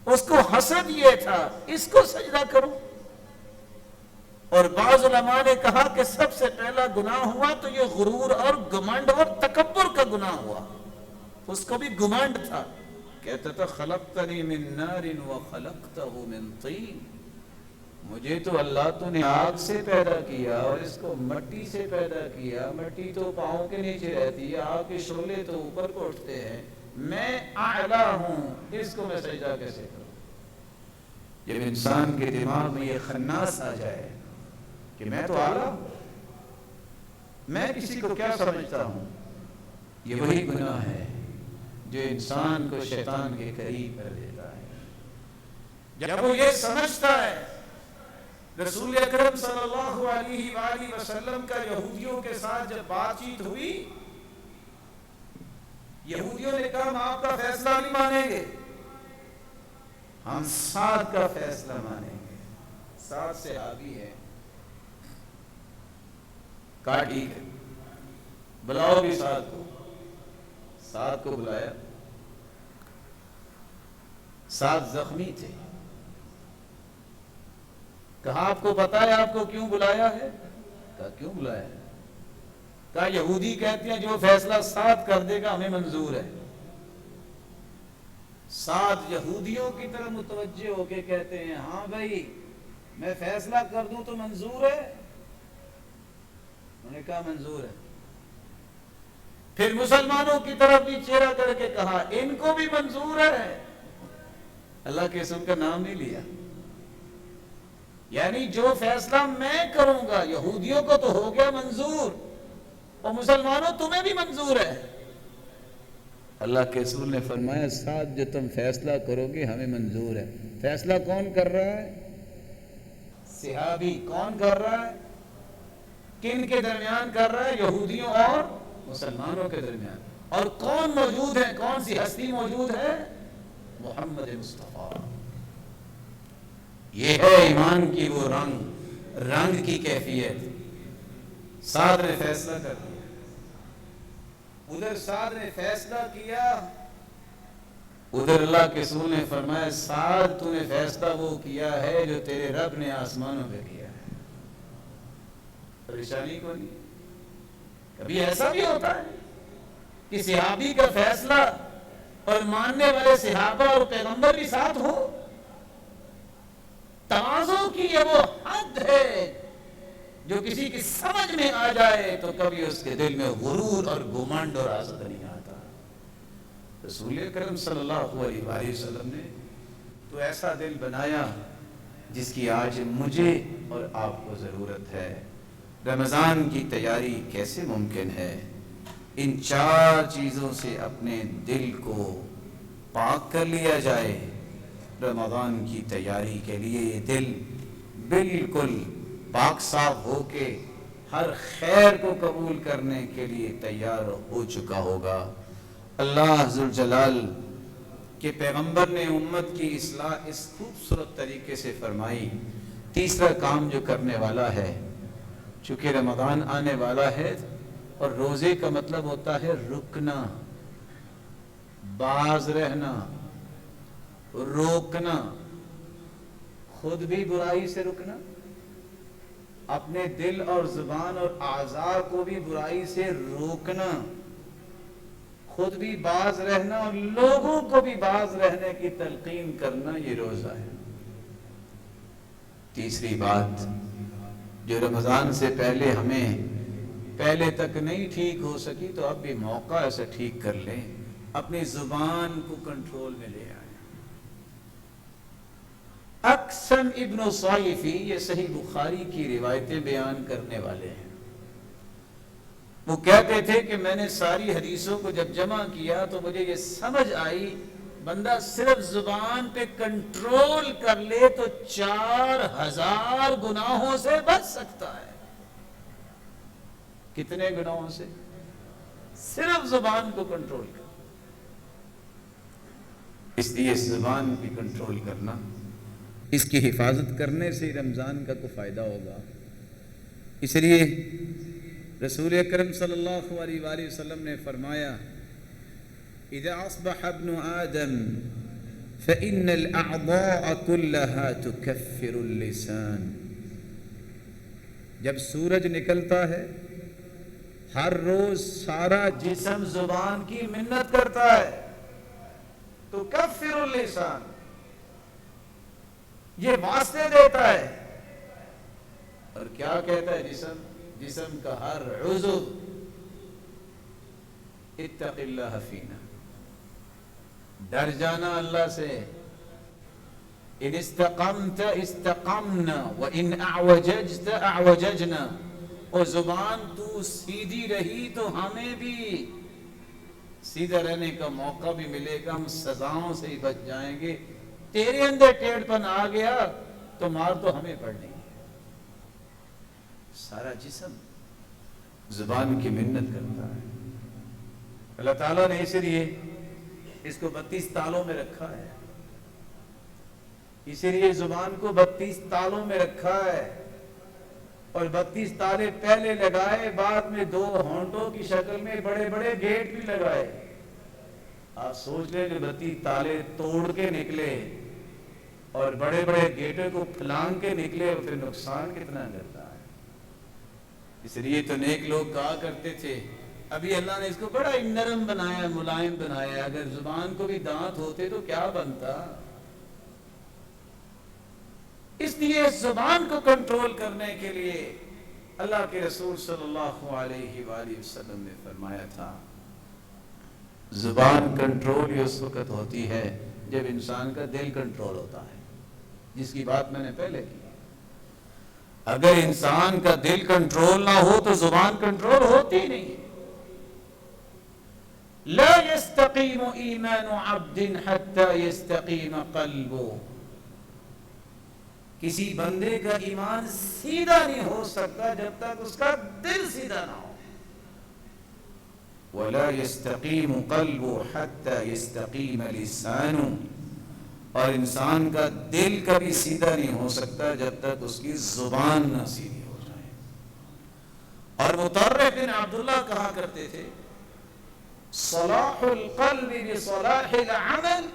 اس کو حسد یہ تھا اس کو سجدہ کرو، اور بعض علماء نے کہا کہ سب سے پہلا گناہ ہوا تو یہ غرور اور گمنڈ اور تکبر کا گناہ ہوا۔ اس کو بھی گمنڈ تھا، کہتا تھا خلقتنی من نار وخلقتہ من طین، مجھے تو اللہ تو نے آگ سے پیدا کیا اور اس کو مٹی سے پیدا کیا، مٹی تو پاؤں کے نیچے رہتی ہے، آگ کے شعلے تو اوپر کو اٹھتے ہیں، میں اعلیٰ ہوں، اس کو میں سجدہ کیسے کروں؟ جب انسان کے دماغ میں یہ خناس آ جائے کہ میں تو اعلیٰ ہوں، میں کسی کو کیا سمجھتا ہوں، یہ وہی گناہ ہے جو انسان کو شیطان کے قریب کر دیتا ہے۔ جب وہ یہ سمجھتا ہے، رسول اکرم صلی اللہ علیہ وآلہ وسلم کا یہودیوں کے ساتھ جب بات چیت ہوئی، یہودیوں نے کہا ہم آپ کا فیصلہ نہیں مانیں گے، ہم سعد کا فیصلہ مانیں گے۔ سعد صحابی ہے، کہا ٹھیک ہے بلاؤ بھی سعد کو۔ سعد کو بلایا، سعد زخمی تھے، کہا آپ کو پتا ہے آپ کو کیوں بلایا ہے؟ کہا کیوں بلایا ہے؟ کہا یہودی کہتے ہیں جو فیصلہ سعد کر دے گا ہمیں منظور ہے۔ سعد یہودیوں کی طرف متوجہ ہو کے کہتے ہیں ہاں بھائی میں فیصلہ کر دوں تو منظور ہے؟ انہوں نے کہا منظور ہے۔ پھر مسلمانوں کی طرف بھی چہرہ کر کے کہا ان کو بھی منظور ہے۔ اللہ کے اسم کا نام نہیں لیا، یعنی جو فیصلہ میں کروں گا یہودیوں کو تو ہو گیا منظور، اور مسلمانوں تمہیں بھی منظور ہے۔ اللہ کے رسول نے فرمایا سعد جو تم فیصلہ کرو گے ہمیں منظور ہے۔ فیصلہ کون کر رہا ہے؟ صحابی۔ کون کر رہا ہے؟ کن کے درمیان کر رہا ہے؟ یہودیوں اور مسلمانوں کے درمیان۔ اور کون موجود ہے؟ کون سی ہستی موجود ہے؟ محمد مصطفیٰ۔ یہ ہے ایمان کی وہ رنگ کی کیفیت۔ سعد نے فیصلہ کر دیا، ادھر سعد نے فیصلہ کیا، ادھر اللہ کے رسول نے فرمایا سعد تو نے فیصلہ وہ کیا ہے جو تیرے رب نے آسمانوں پہ کیا ہے۔ پریشانی کو نہیں۔ کبھی ایسا بھی ہوتا ہے کہ صحابی کا فیصلہ اور ماننے والے صحابہ اور پیغمبر بھی ساتھ ہو، تواضع کی یہ وہ حد ہے جو کسی کی سمجھ میں آ جائے تو کبھی اس کے دل میں غرور اور گمنڈ اور حسد نہیں آتا۔ رسول اکرم صلی اللہ علیہ وآلہ وسلم نے تو ایسا دل بنایا جس کی آج مجھے اور آپ کو ضرورت ہے۔ رمضان کی تیاری کیسے ممکن ہے؟ ان 4 چیزوں سے اپنے دل کو پاک کر لیا جائے۔ رمضان کی تیاری کے لیے یہ دل بالکل پاک صاف ہو کے ہر خیر کو قبول کرنے کے لیے تیار ہو چکا ہوگا۔ اللہ ذوالجلال کے پیغمبر نے امت کی اصلاح اس خوبصورت طریقے سے فرمائی۔ تیسرا کام جو کرنے والا ہے، چونکہ رمضان آنے والا ہے اور روزے کا مطلب ہوتا ہے رکنا، باز رہنا، روکنا، خود بھی برائی سے رکنا، اپنے دل اور زبان اور اعضاء کو بھی برائی سے روکنا، خود بھی باز رہنا اور لوگوں کو بھی باز رہنے کی تلقین کرنا، یہ روزہ ہے۔ تیسری بات جو رمضان سے پہلے ہمیں پہلے تک نہیں ٹھیک ہو سکی تو اب بھی موقع ایسا ٹھیک کر لیں، اپنی زبان کو کنٹرول میں لے آئیں۔ اقسم ابن صائفی یہ صحیح بخاری کی روایتیں بیان کرنے والے ہیں۔ وہ کہتے تھے کہ میں نے ساری حدیثوں کو جب جمع کیا تو مجھے یہ سمجھ آئی بندہ صرف زبان پہ کنٹرول کر لے تو 4000 گناہوں سے بچ سکتا ہے. کتنے گناہوں سے؟ صرف زبان کو کنٹرول کر. اس لیے زبان بھی کنٹرول کرنا، اس کی حفاظت کرنے سے رمضان کا کوئی فائدہ ہوگا. اس لیے رسول اکرم صلی اللہ علیہ وآلہ وسلم نے فرمایا اذا اصبح ابن آدم فإن الأعضاء كلها تكفر اللسان. جب سورج نکلتا ہے ہر روز سارا جسم زبان کی منت کرتا ہے. تو کفر اللسان، یہ واسطے دیتا ہے. اور کیا کہتا ہے جسم کا ہر عضو اتق اللہ فینا، ڈر جانا اللہ سے. ان استقمت استقمنا وان اعوججت اعوججنا. اور زبان تو سیدھی رہی تو ہمیں بھی سیدھا رہنے کا موقع بھی ملے گا، ہم سزاؤں سے ہی بچ جائیں گے. تیرے اندر ٹیڑھ پن آ گیا تو مار تو ہمیں پڑنی ہے. سارا جسم زبان کی منت کرتا ہے. اللہ تعالیٰ نے اسی لیے اس کو 32 تالوں میں رکھا ہے. اسی لیے زبان کو 32 تالوں میں رکھا ہے. اور 32 تالے پہلے لگائے، بعد میں 2 ہونٹوں کی شکل میں بڑے بڑے گیٹ بھی لگائے. آپ سوچ لیں کہ 32 تالے توڑ کے نکلے اور بڑے بڑے گیٹوں کو پھلانگ کے نکلے، اور پھر نقصان کتنا کرتا ہے. اس لیے تو نیک لوگ کہا کرتے تھے، ابھی اللہ نے اس کو بڑا نرم بنایا، ملائم بنایا، اگر زبان کو بھی دانت ہوتے تو کیا بنتا. اس لیے زبان کو کنٹرول کرنے کے لیے اللہ کے رسول صلی اللہ علیہ وآلہ وسلم نے فرمایا تھا زبان کنٹرول اس وقت ہوتی ہے جب انسان کا دل کنٹرول ہوتا ہے، جس کی بات میں نے پہلے کی. اگر انسان کا دل کنٹرول نہ ہو تو زبان کنٹرول ہوتی نہیں. لا يستقيم ایمان عبد حتى يستقيم قلبه. کسی بندے کا ایمان سیدھا نہیں ہو سکتا جب تک اس کا دل سیدھا نہ ہو. وَلَا يَسْتَقِيمُ قَلْبُهُ حَتَّى يَسْتَقِيمَ لِسَانُهُ. اور انسان کا دل کبھی سیدھا نہیں ہو سکتا جب تک اس کی زبان نہ سیدھی ہو جائے. اور مطرف بن عبداللہ کہا کرتے تھے صلاح القلب بصلاح العمل.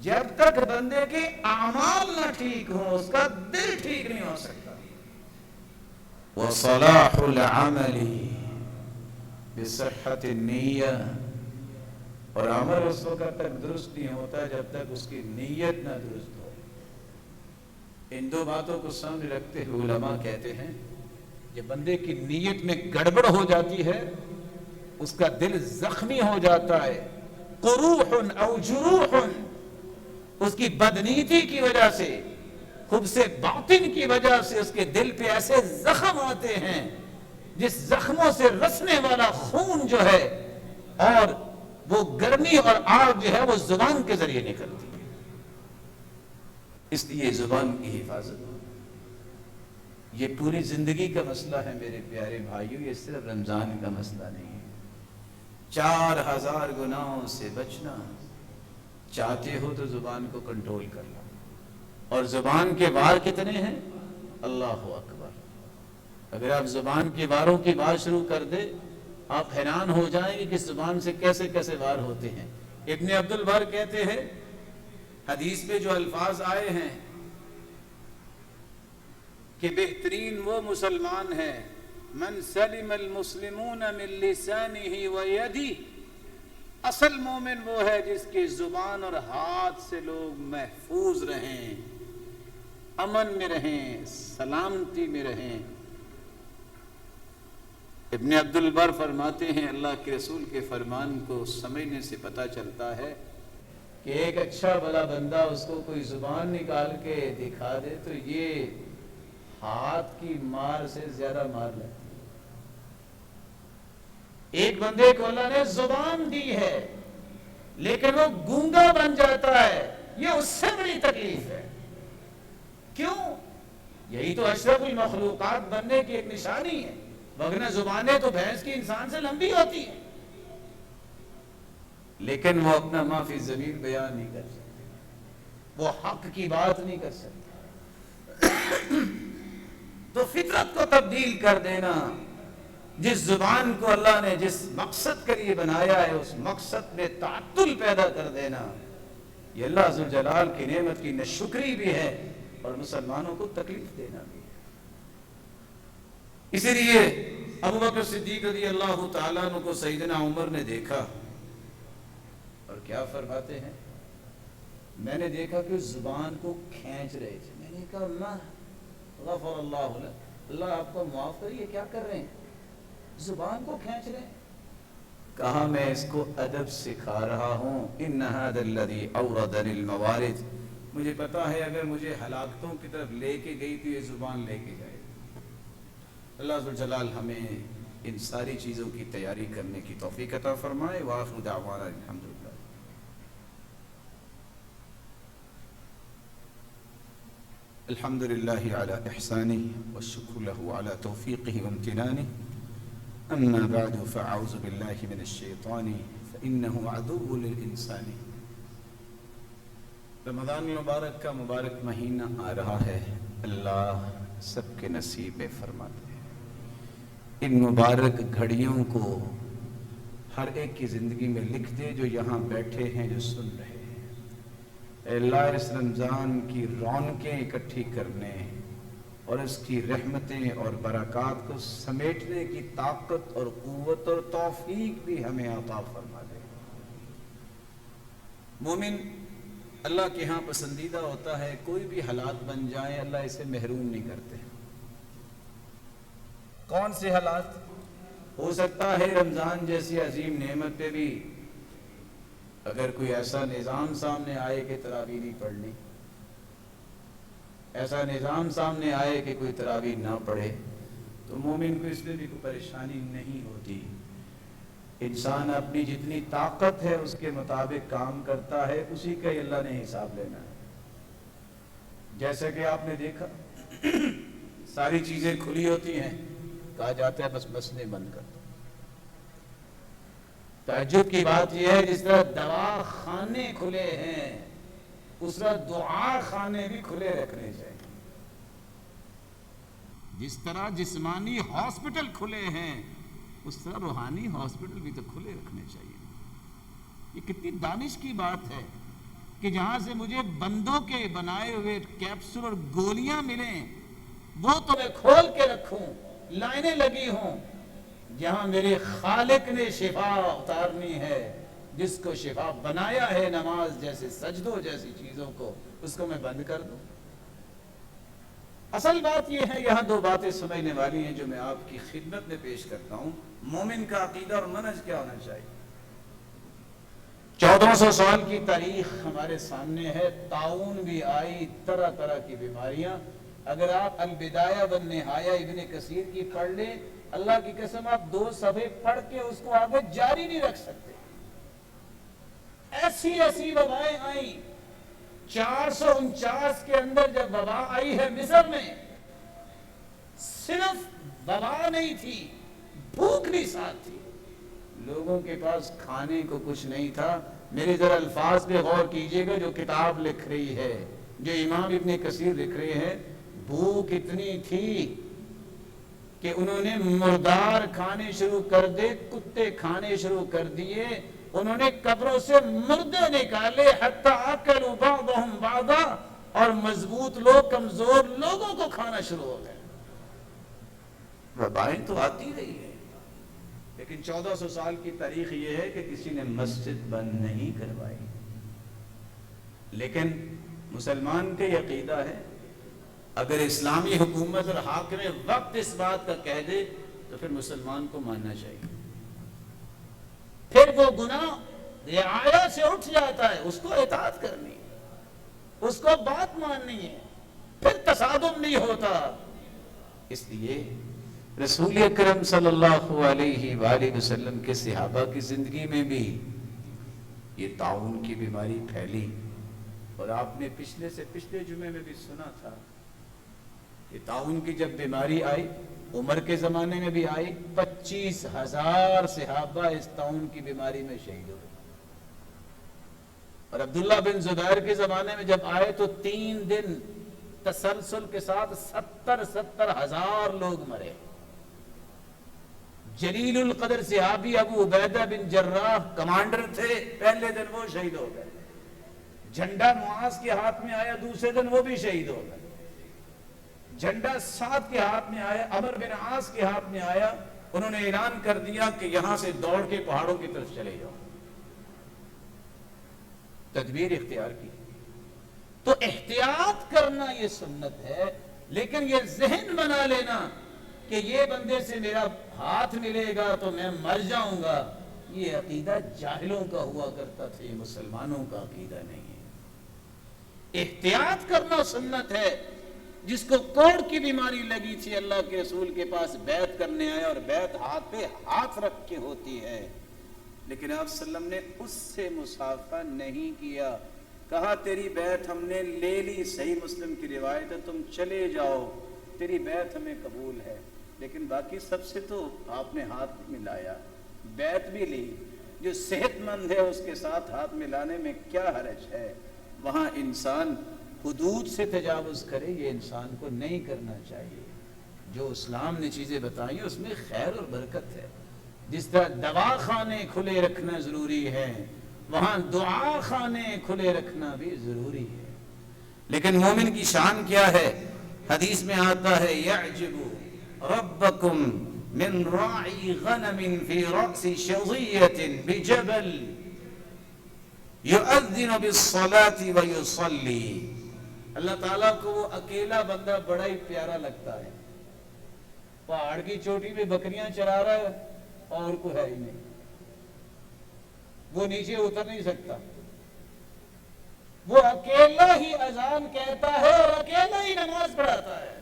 جب تک بندے کے اعمال نہ ٹھیک ہوں اس کا دل ٹھیک نہیں ہو سکتا. وصلاح العمل بصحة النیہ. اور عمل اس وقت تک درست نہیں ہوتا جب تک اس کی نیت نہ درست ہو. ان 2 باتوں کو سامنے رکھتے ہوئے علماء کہتے ہیں جب بندے کی نیت میں گڑبڑ ہو جاتی ہے، اس کا دل زخمی ہو جاتا ہے، قروح او جروح، اس کی بدنیتی کی وجہ سے، خبث باطن کی وجہ سے اس کے دل پہ ایسے زخم آتے ہیں جس زخموں سے رسنے والا خون جو ہے اور وہ گرمی اور آگ جو ہے وہ زبان کے ذریعے نکلتی ہے. اس لیے زبان کی حفاظت یہ پوری زندگی کا مسئلہ ہے میرے پیارے بھائیوں. یہ صرف رمضان کا مسئلہ نہیں ہے. 4000 گناہوں سے بچنا چاہتے ہو تو زبان کو کنٹرول کر لو. اور زبان کے وار کتنے ہیں؟ اللہ اکبر. اگر آپ زبان کے واروں کی بات شروع کر دیں آپ حیران ہو جائیں گے کہ زبان سے کیسے کیسے وار ہوتے ہیں. ابن عبد البر کہتے ہیں حدیث میں جو الفاظ آئے ہیں کہ بہترین وہ مسلمان ہے من سلم المسلمون من لسانه ويده. اصل مومن وہ ہے جس کی زبان اور ہاتھ سے لوگ محفوظ رہیں، امن میں رہیں، سلامتی میں رہیں. ابن عبد البر فرماتے ہیں اللہ کے رسول کے فرمان کو سمجھنے سے پتہ چلتا ہے کہ ایک اچھا بھلا بندہ اس کو کوئی زبان نکال کے دکھا دے تو یہ ہاتھ کی مار سے زیادہ مار لگتی ہے. ایک بندے کو اللہ نے زبان دی ہے لیکن وہ گونگا بن جاتا ہے، یہ اس سے بڑی تکلیف ہے۔ کیوں؟ یہی تو اشرف المخلوقات بننے کی ایک نشانی ہے، ورنہ زبانیں تو بھینس کی انسان سے لمبی ہوتی ہیں، لیکن وہ اپنا ما فی الضمیر بیان نہیں کر سکتے، وہ حق کی بات نہیں کر سکتے۔ تو فطرت کو تبدیل کر دینا، جس زبان کو اللہ نے جس مقصد کے لیے بنایا ہے اس مقصد میں تعطل پیدا کر دینا، یہ اللہ ذوالجلال کی نعمت کی ناشکری بھی ہے اور مسلمانوں کو تکلیف دینا بھی ہے۔ اسی لیے ابوبکر صدیق رضی اللہ تعالیٰ عنہ کو سیدنا عمر نے دیکھا اور کیا فرماتے ہیں، میں نے دیکھا کہ اس زبان کو کھینچ رہے تھے، میں نے کہا اللہ غفر اللہ لک، اللہ آپ کو معاف کریے، کیا کر رہے ہیں؟ زبان کو کھینچ رہے ہیں۔ کہا میں اس کو ادب سکھا رہا ہوں، ان ھذا الذی اوردنی الموارد، مجھے پتا ہے اگر مجھے ہلاکتوں کی طرف لے کے گئی تو یہ زبان لے کے جائے۔ اللہ ذوالجلال ہمیں ان ساری چیزوں کی تیاری کرنے کی توفیق عطا فرمائے۔ وآخر دعوانا الحمدللہ۔ الحمد للہ علی احسانہ والشکر لہ علی توفیقہ وامتنانہ، اما بعد فاعوذ باللہ من الشیطان فانہ عدو للانسان۔ رمضان المبارک کا مبارک مہینہ آ رہا ہے، اللہ سب کے نصیب میں فرما دے۔ ان مبارک گھڑیوں کو ہر ایک کی زندگی میں لکھ دے جو یہاں بیٹھے ہیں، جو سن رہے ہیں۔ اے اللہ اس رمضان کی رونقیں اکٹھی کرنے اور اس کی رحمتیں اور برکات کو سمیٹنے کی طاقت اور قوت اور توفیق بھی ہمیں عطا فرما دے۔ مومن اللہ کے ہاں پسندیدہ ہوتا ہے، کوئی بھی حالات بن جائیں اللہ اسے محروم نہیں کرتے۔ کون سے حالات؟ ہو سکتا ہے رمضان جیسی عظیم نعمت پہ بھی اگر کوئی ایسا نظام سامنے آئے کہ تراویح نہیں پڑھنی، ایسا نظام سامنے آئے کہ کوئی تراویح نہ پڑھے، تو مومن کو اس میں بھی کوئی پریشانی نہیں ہوتی۔ انسان اپنی جتنی طاقت ہے اس کے مطابق کام کرتا ہے، اسی کا ہی اللہ نے حساب لینا ہے۔ جیسے کہ آپ نے دیکھا ساری چیزیں کھلی ہوتی ہیں، کہا جاتا ہے بس مسجدیں بند کر دو۔ تعجب کی بات یہ ہے جس طرح دوا خانے کھلے ہیں اس طرح دعا خانے بھی کھلے رکھنے چاہیے۔ جس طرح جسمانی ہاسپٹل کھلے ہیں اس طرح روحانی ہاسپٹل بھی تو کھلے رکھنے چاہیے۔ یہ کتنی دانش کی بات ہے کہ جہاں سے مجھے بندوں کے بنائے ہوئے کیپسول اور گولیاں ملیں وہ تو میں کھول کے رکھوں، لائنیں لگی ہوں۔ جہاں میرے خالق نے شفا اتارنی ہے، جس کو شفا بنایا ہے نماز جیسے سجدوں جیسی چیزوں کو، اس کو میں بند کر دوں۔ اصل بات یہ ہے، یہاں دو باتیں سمجھنے والی ہیں جو میں آپ کی خدمت میں پیش کرتا ہوں۔ مومن کا عقیدہ اور منہج کیا ہونا چاہیے؟ 1400 سال کی تاریخ ہمارے سامنے ہے، طاعون بھی آئی، طرح طرح کی بیماریاں۔ اگر آپ البدایہ والنہایہ ابن کثیر کی پڑھ لیں، اللہ کی قسم آپ 2 صفحے پڑھ کے اس کو آگے جاری نہیں رکھ سکتے۔ ایسی ایسی وبائیں آئیں۔ 449 کے اندر جب وبا آئی ہے مصر میں، صرف وبا نہیں تھی، بھوک بھی ساتھ تھی، لوگوں کے پاس کھانے کو کچھ نہیں تھا۔ میرے ذرا الفاظ پہ غور کیجئے گا جو کتاب لکھ رہی ہے، جو امام ابن کثیر لکھ رہے ہیں۔ بھوک اتنی تھی کہ انہوں نے مردار کھانے شروع کر دے، کتے کھانے شروع کر دیے، انہوں نے قبروں سے مردے نکالے، حتی اکلوا بعضهم بعضا، اور مضبوط لوگ کمزور لوگوں کو کھانا شروع ہو گئے۔ وبائیں تو آتی رہی ہے، لیکن 1400 سال کی تاریخ یہ ہے کہ کسی نے مسجد بند نہیں کروائی۔ لیکن مسلمان کے عقیدہ ہے اگر اسلامی حکومت اور حاکم وقت اس بات کا کہہ دے تو پھر مسلمان کو ماننا چاہیے۔ پھر وہ گناہ رعایا سے اٹھ جاتا ہے، اس کو اطاعت کرنی ہے، اس کو بات ماننی ہے، پھر تصادم نہیں ہوتا۔ اس لیے رسول اکرم صلی اللہ علیہ وآلہ وسلم کے صحابہ کی زندگی میں بھی یہ طاعون کی بیماری پھیلی، اور آپ نے پچھلے سے پچھلے جمعے میں بھی سنا تھا کہ طاعون کی جب بیماری آئی، عمر کے زمانے میں بھی آئی، 25,000 صحابہ اس طاعون کی بیماری میں شہید ہوئے، اور عبداللہ بن زبیر کے زمانے میں جب آئے تو 3 دن تسلسل کے ساتھ 70,000 لوگ مرے۔ جلیل القدر صحابی ابو عبیدہ بن جراح کمانڈر تھے، پہلے دن وہ شہید ہو گئے۔ جھنڈا معاذ کے ہاتھ میں آیا، دوسرے دن وہ بھی شہید ہو گئے۔ جھنڈا سعد کے ہاتھ میں آیا، عمر بن عاص کے ہاتھ میں آیا، انہوں نے اعلان کر دیا کہ یہاں سے دوڑ کے پہاڑوں کی طرف چلے جاؤ، تدبیر اختیار کی۔ تو احتیاط کرنا یہ سنت ہے، لیکن یہ ذہن بنا لینا کہ یہ بندے سے میرا ہاتھ ملے گا تو میں مر جاؤں گا، یہ عقیدہ جاہلوں کا ہوا کرتا تھا، یہ مسلمانوں کا عقیدہ نہیں ہے۔ احتیاط کرنا سنت ہے۔ جس کو کوڑ کی بیماری لگی تھی، اللہ کے رسول کے پاس بیعت کرنے آیا، اور بیعت ہاتھ پہ ہاتھ رکھ کے ہوتی ہے، لیکن آپ صلی اللہ علیہ وسلم نے اس سے مصافحہ نہیں کیا، کہا تیری بیعت ہم نے لے لی، صحیح مسلم کی روایت ہے، تم چلے جاؤ، تیری بیعت ہمیں قبول ہے، لیکن باقی سب سے تو آپ نے ہاتھ ملایا، بیعت بھی لی۔ جو صحت مند ہے اس کے ساتھ ہاتھ ملانے میں کیا حرج ہے؟ وہاں انسان حدود سے تجاوز کرے، یہ انسان کو نہیں کرنا چاہیے۔ جو اسلام نے چیزیں بتائی اس میں خیر اور برکت ہے۔ جس طرح دوا خانے کھلے رکھنا ضروری ہے، وہاں دعا خانے کھلے رکھنا بھی ضروری ہے۔ لیکن مومن کی شان کیا ہے؟ حدیث میں آتا ہے یعجب ربکم من راعی غنم فی رأس شظیۃ بجبل یؤذن بالصلاة ویصلی۔ اللہ تعالیٰ کو وہ اکیلا بندہ بڑا ہی پیارا لگتا ہے، پہاڑ کی چوٹی پہ بکریاں چرا رہا ہے اور کوئی ہے ہی نہیں، وہ نیچے اتر نہیں سکتا، وہ اکیلا ہی اذان کہتا ہے اور اکیلا ہی نماز پڑھاتا ہے۔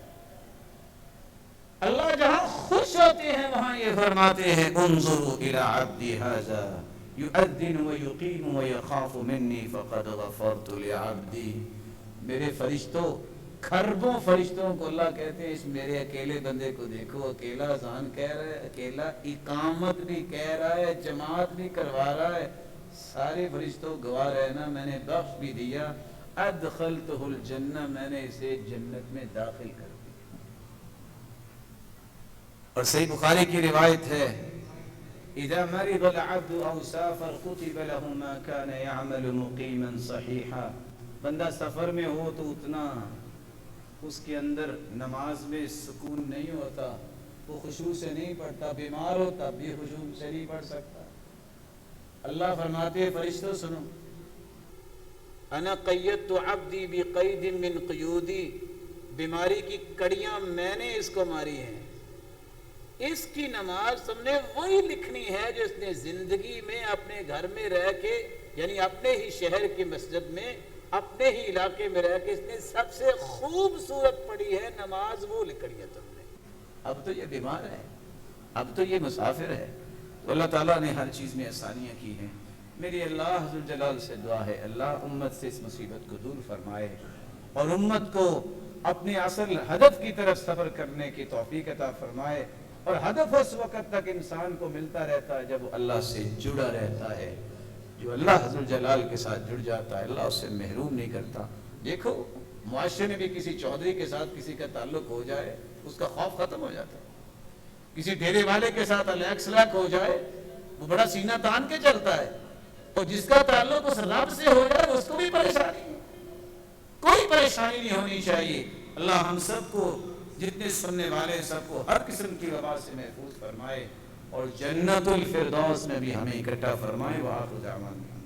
اللہ جہاں خوش ہوتے ہیں وہاں یہ فرماتے ہیں انظروا الی عبدی ھذا یؤذن ویقیم ویخاف منی فقد غفرت لعبدی۔ میرے فرشتوں، کھربوں فرشتوں کو اللہ کہتے ہیں اس میرے اکیلے بندے کو دیکھو، اکیلا اذان کہہ رہا ہے، اکیلا اقامت بھی کہہ رہا ہے، جماعت بھی کروا رہا ہے، سارے فرشتوں گواہ رہنا میں نے بخش بھی دیا، ادخلتہ الجنہ، میں نے اسے جنت میں داخل کر دیا۔ اور صحیح بخاری کی روایت ہے اذا مرض العبد او سافر كتب له ما كان يعمل مقيما صحيحا۔ بندہ سفر میں ہو تو اتنا اس کے اندر نماز میں سکون نہیں ہوتا، وہ خشوع سے نہیں پڑھتا، بیمار ہوتا بھی خشوع سے نہیں پڑھ سکتا۔ اللہ فرماتے ہیں فرشتوں سنو، انا قیدت عبدی بقید من قیودی، بیماری کی کڑیاں میں نے اس کو ماری ہیں، اس کی نماز تم نے وہی لکھنی ہے جو اس نے زندگی میں اپنے گھر میں رہ کے، یعنی اپنے ہی شہر کی مسجد میں، اپنے ہی علاقے میں رہ کے اس نے سب سے خوبصورت پڑھی ہے نماز، وہ لکھنی ہے تم نے۔ اب تو یہ بیمار ہے، اب تو یہ مسافر ہے، تو اللہ تعالیٰ نے ہر چیز میں آسانیاں کی ہیں۔ میری اللہ ذوالجلال سے دعا ہے اللہ امت سے اس مصیبت کو دور فرمائے، اور امت کو اپنے اصل ہدف کی طرف سفر کرنے کی توفیق عطا فرمائے۔ اور ہدف اس وقت تک انسان کو ملتا رہتا ہے جب وہ اللہ سے جڑا رہتا ہے۔ جو اللہ ذوالجلال کے ساتھ جڑ جاتا ہے اللہ اس سے محروم نہیں کرتا۔ دیکھو معاشرے میں بھی کسی چودھری کے ساتھ کسی کا تعلق ہو جائے اس کا خوف ختم ہو جاتا ہے، کسی ڈیرے والے کے ساتھ الیک سلیک ہو جائے وہ بڑا سینہ تان کے چلتا ہے، اور جس کا تعلق اس رب سے ہو جائے اس کو بھی پریشانی، کوئی پریشانی نہیں ہونی چاہیے۔ اللہ ہم سب کو، جتنے سننے والے سب کو ہر قسم کی وبا سے محفوظ فرمائے، اور جنت الفردوس میں بھی ہمیں اکٹھا فرمائے۔ وآخر دعوانا